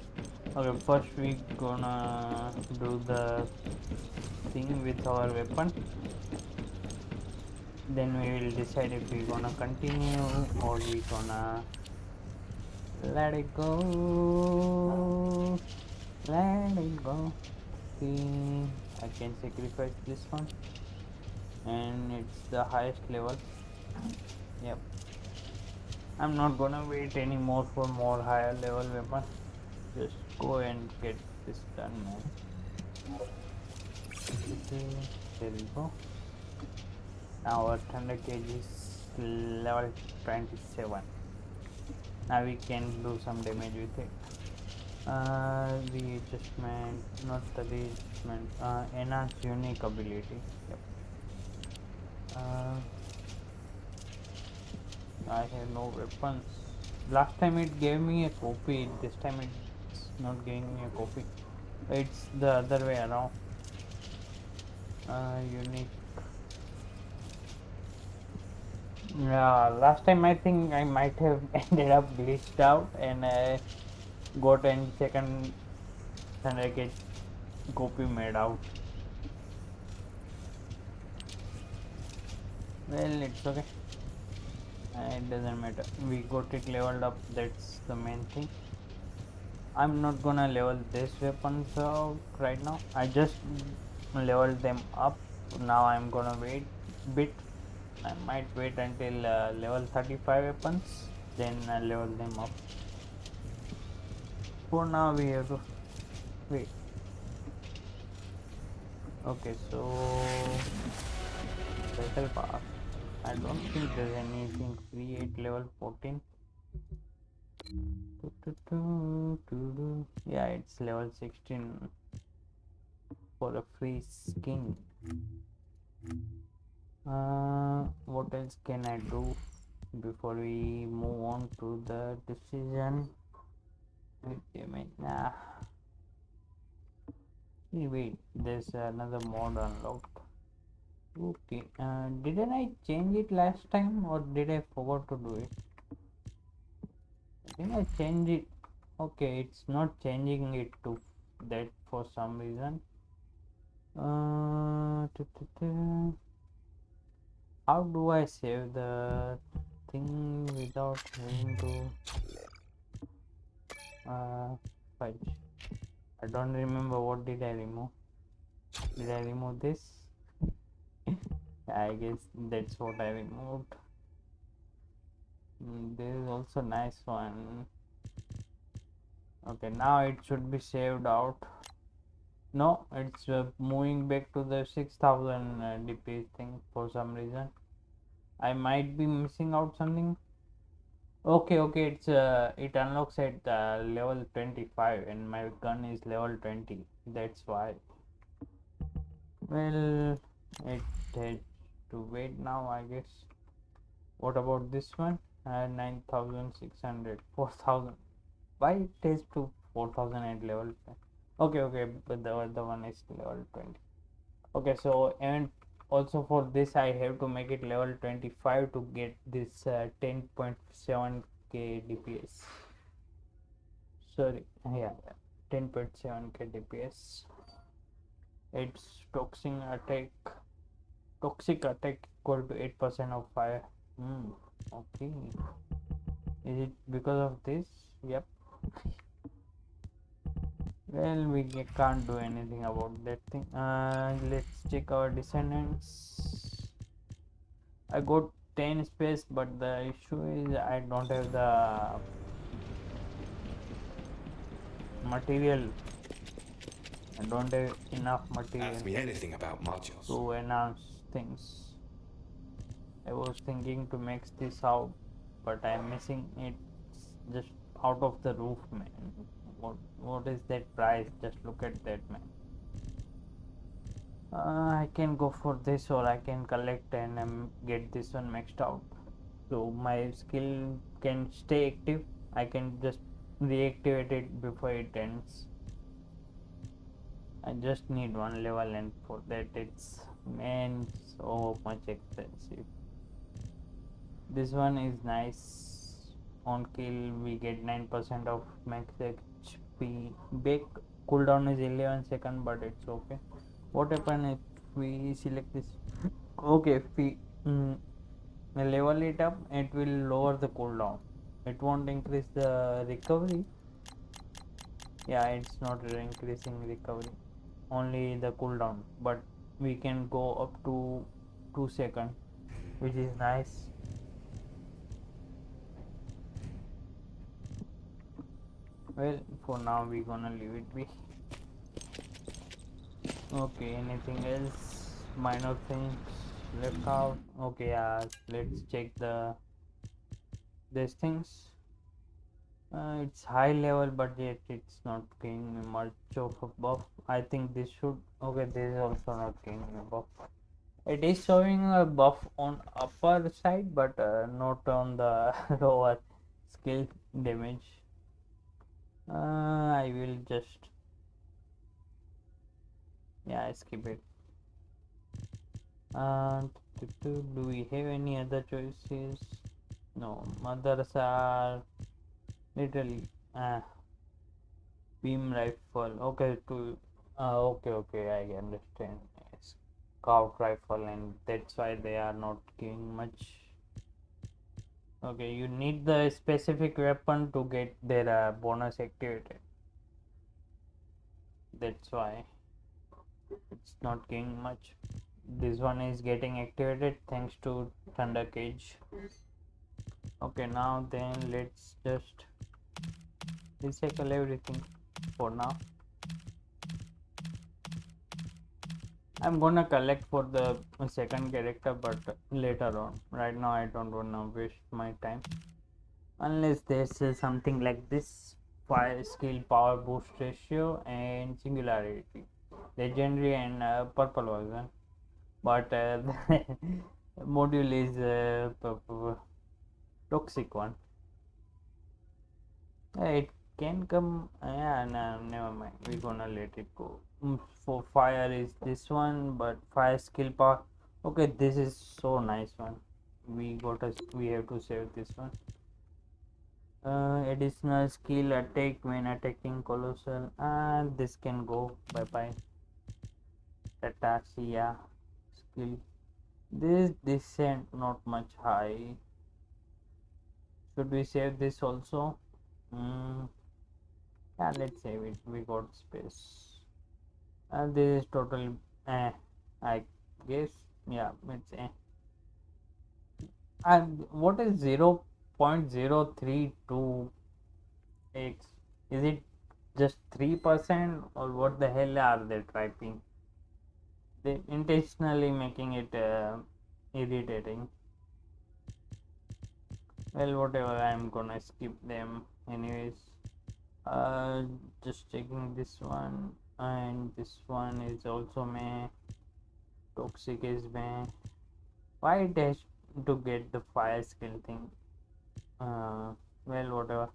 Okay, first we gonna do the thing with our weapon. Then we will decide if we gonna continue or we gonna let it go. Let it go. See, I can sacrifice this one, and it's the highest level. Yep. I'm not gonna wait anymore for more higher level weapon. Just go and get this done, man. There we go. Now our thunder cage is level 27. Now we can do some damage with it. Readjustment, not the readjustment, enhance unique ability. Yep. I have no weapons. Last time it gave me a copy, this time it's not giving me a copy. It's the other way around. Unique. Yeah, last time I think I might have ended up glitched out and got a second thunder cage copy made out. Well, it's okay. It doesn't matter. We got it leveled up. That's the main thing. I'm not gonna level this weapons out right now. I just leveled them up. Now I'm gonna wait bit. I might wait until level 35 weapons, then level them up. For now we have to wait. Okay, so battle pass. I don't think there's anything free at level 14. Yeah, it's level 16 for a free skin. What else can I do before we move on to the decision? Nah. Wait, there's another mod unlocked. Okay, didn't I change it last time or did I forgot to do it? I think I changed it. Okay, it's not changing it to that for some reason. How do I save the thing without having to fudge? I don't remember what did I remove. Did I remove this? I guess that's what I removed. This is also nice one. Okay, now it should be saved out. No, it's moving back to the 6000 DPS thing for some reason. I might be missing out something. Okay, it's it unlocks at level 25 and my gun is level 20. That's why. Well, it had to wait now, I guess. What about this one? 9600, 4000. Why it takes to 4000 at level 10? Okay, but the other one is level 20. Okay, so and also for this I have to make it level 25 to get this 10.7k DPS. Sorry, yeah, 10.7k DPS. It's toxic attack equal to 8% of fire. Okay, is it because of this? Yep. Well, we can't do anything about that thing. Let's check our descendants. I got 10 space, but the issue is I don't have the material. I don't have enough material Ask me anything about modules. to enhance things. I was thinking to max this out, but I'm missing it just out of the roof, man. What is that price? Just look at that, man. I can go for this, or I can collect and get this one maxed out. So my skill can stay active. I can just reactivate it before it ends. I just need one level, and for that it's man so much expensive. This one is nice. On kill we get 9% of max HP. Bake cooldown is 11 seconds, but it's okay. What happen if we select this? Okay, if we level it up, it will lower the cooldown. It won't increase the recovery. Yeah, it's not increasing recovery, only the cooldown, but we can go up to 2 seconds, which is nice. Well, for now we gonna leave it be. Okay, anything else? Minor things left out. Okay, yeah, let's check these things. It's high level, but yet it's not giving me much of a buff. I think this should. Okay, this is also not giving me a buff. It is showing a buff on upper side, but not on the lower skill damage. I will just, yeah, skip it. And do we have any other choices? No, mothers are literally beam rifle. Okay, okay, I understand. Scout rifle, and that's why they are not giving much. Okay, you need the specific weapon to get their bonus activated. That's why it's not giving much. This one is getting activated thanks to Thunder Cage. Okay, now then let's just recycle everything for now. I'm gonna collect for the second character, but later on. Right now I don't wanna waste my time. Unless there's something like this: fire skill, power boost ratio, and singularity. Legendary and purple version. But the module is toxic one. It can come. Yeah, no, never mind. We're gonna let it go. For fire is this one, but fire skill power. Okay, this is so nice one. We have to save this one. Additional skill attack when attacking colossal, and this can go. Bye bye. Tatasia skill. This descent not much high. Should we save this also? Yeah, let's save it. We got space. And this is totally I guess. Yeah, it's and what is 0.032x? Is it just 3%, or what the hell are they typing? They intentionally making it irritating. Well, whatever, I'm gonna skip them anyways. Just checking this one, and this one is also may toxic is may. Why it has to get the fire skill thing? Well, whatever.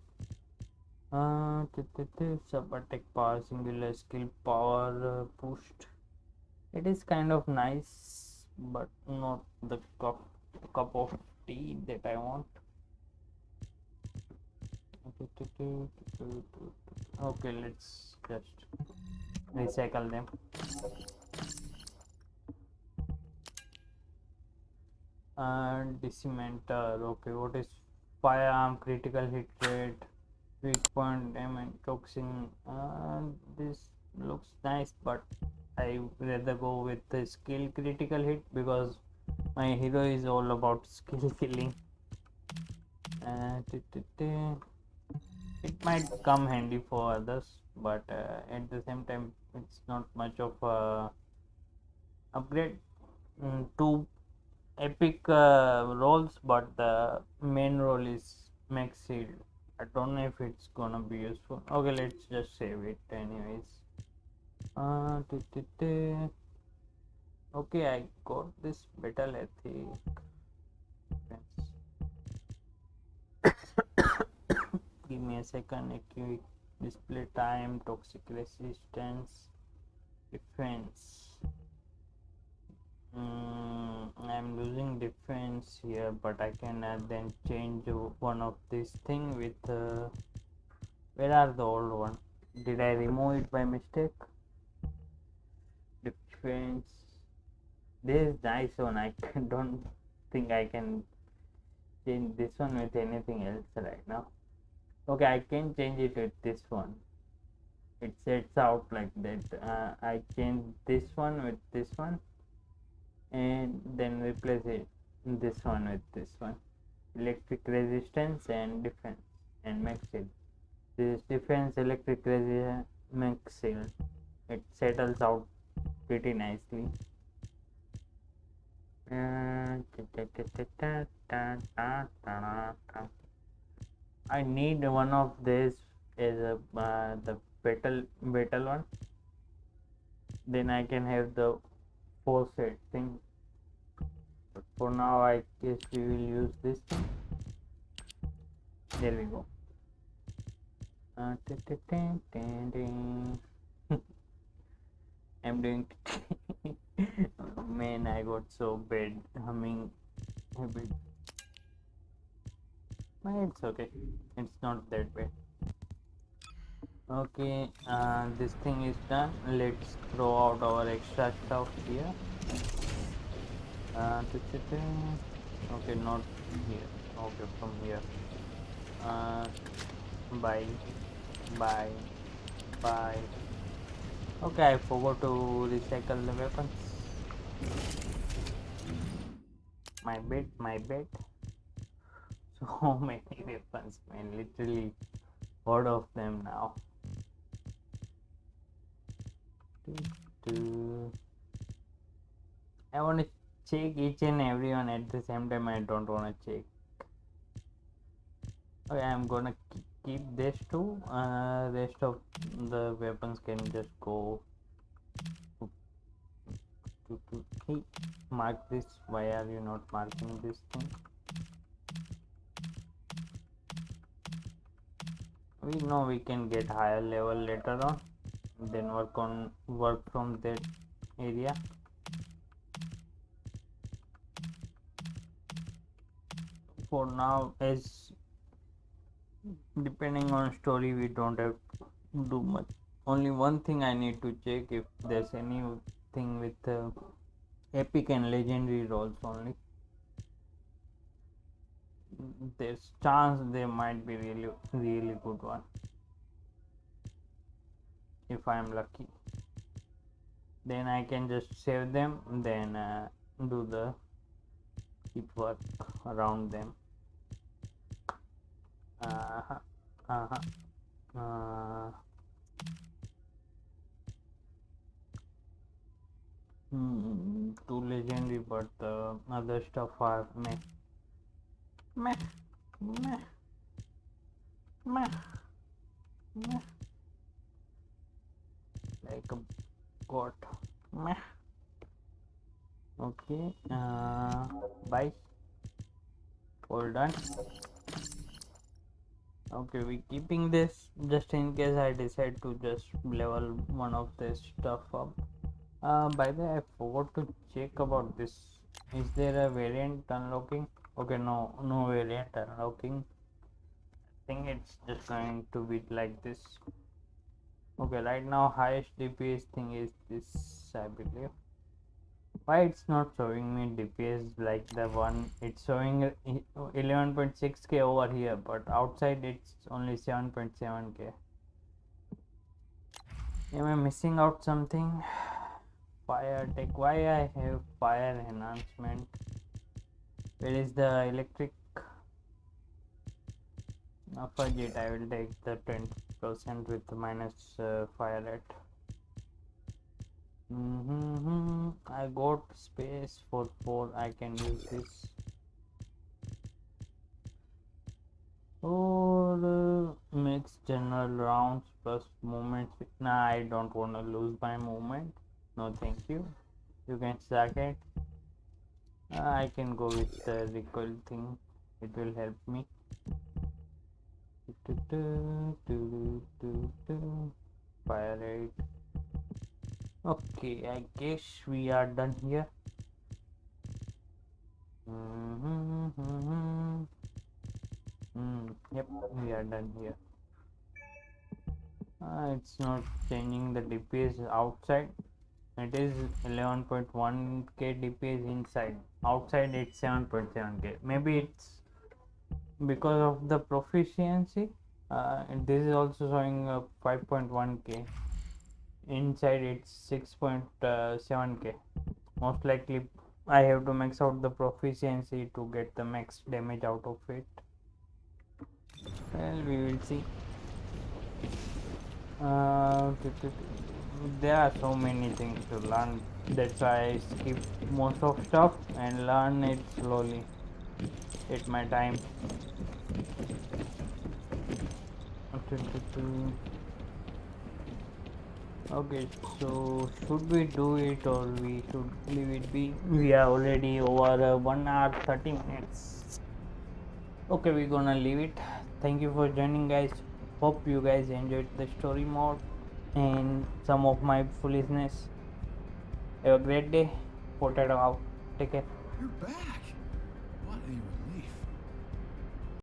Sub attack power, singular skill power boost. It is kind of nice, but not the cup of tea that I want. Okay, let's just recycle them. And Decimenter. Okay, what is firearm, critical hit rate, weak point, damage, toxin? This looks nice, but I rather go with the skill critical hit, because My hero is all about skill killing. It might come handy for others, but at the same time, it's not much of a upgrade. Two epic roles, but the main role is max shield. I don't know if it's gonna be useful. Okay, let's just save it anyways. Okay, I got this metal ethic. Give me a second. Acute display time, toxic resistance, defense. I'm losing defense here, but I can then change one of this thing with where are the old one? Did I remove it by mistake? Defense. This is nice one. I don't think I can change this one with anything else right now. Okay, I can change it with this one. It sets out like that. I change this one with this one and then replace it this one with this one. Electric resistance and defense and max shield. This defense, electric resistance, max shield. It settles out pretty nicely. I need one of this as a the battle one. Then I can have the 4-set thing. But for now, I guess we will use this thing. There we go. I'm doing. Man, I got so bad humming habit. But it's okay. It's not that bad. Okay, this thing is done. Let's throw out our extra stuff here. Okay, not here. Okay, from here. Bye. Okay, I forgot to recycle the weapons. My bad. So many weapons, man. Literally, lot of them now. I want to check each and every one at the same time. I don't want to check. Okay, I'm gonna keep this too. Rest of the weapons can just go. Hey, mark this. Why are you not marking this thing? We know we can get higher level later on, then work from that area. For now, as depending on story, we don't have to do much. Only one thing I need to check if there's anything with epic and legendary roles only. There's chance there might be really good one if I'm lucky. Then I can just save them, then do the keep work around them. Too legendary, but the other stuff are meh. Like a god. Meh. Okay. Bye. All done. Okay, we keeping this just in case I decide to just level one of this stuff up. By the way, I forgot to check about this. Is there a variant unlocking? Okay, no variant unlocking. I think it's just going to be like this. Okay, right now highest DPS thing is this, I believe. Why it's not showing me DPS like the one? It's showing 11.6k over here, but outside it's only 7.7k. Am I missing out something? Fire tech. Why I have fire enhancement? Where is the electric? Forget it. I will take the 20% with minus fire rate. I got space for 4. I can use this. Or mix general rounds plus movement. Nah, I don't want to lose my movement. No, thank you. You can sack it. I can go with the recoil thing. It will help me. Fire rate. Okay, I guess we are done here. Yep, we are done here. It's not changing the DPS outside. It is 11.1k DPS inside. Outside it's 7.7k. Maybe it's because of the proficiency. This is also showing 5.1k. Inside it's 6.7k. Most likely I have to max out the proficiency to get the max damage out of it. Well, we will see. There are so many things to learn. That's why I skip most of stuff and learn it slowly. Take my time. Okay, so should we do it or we should leave it be? We are already over 1 hour 30 minutes. Okay, we're gonna leave it. Thank you for joining, guys. Hope you guys enjoyed the story mode and some of my foolishness. Have a great day. Potato out. Take care. You're back. What a relief.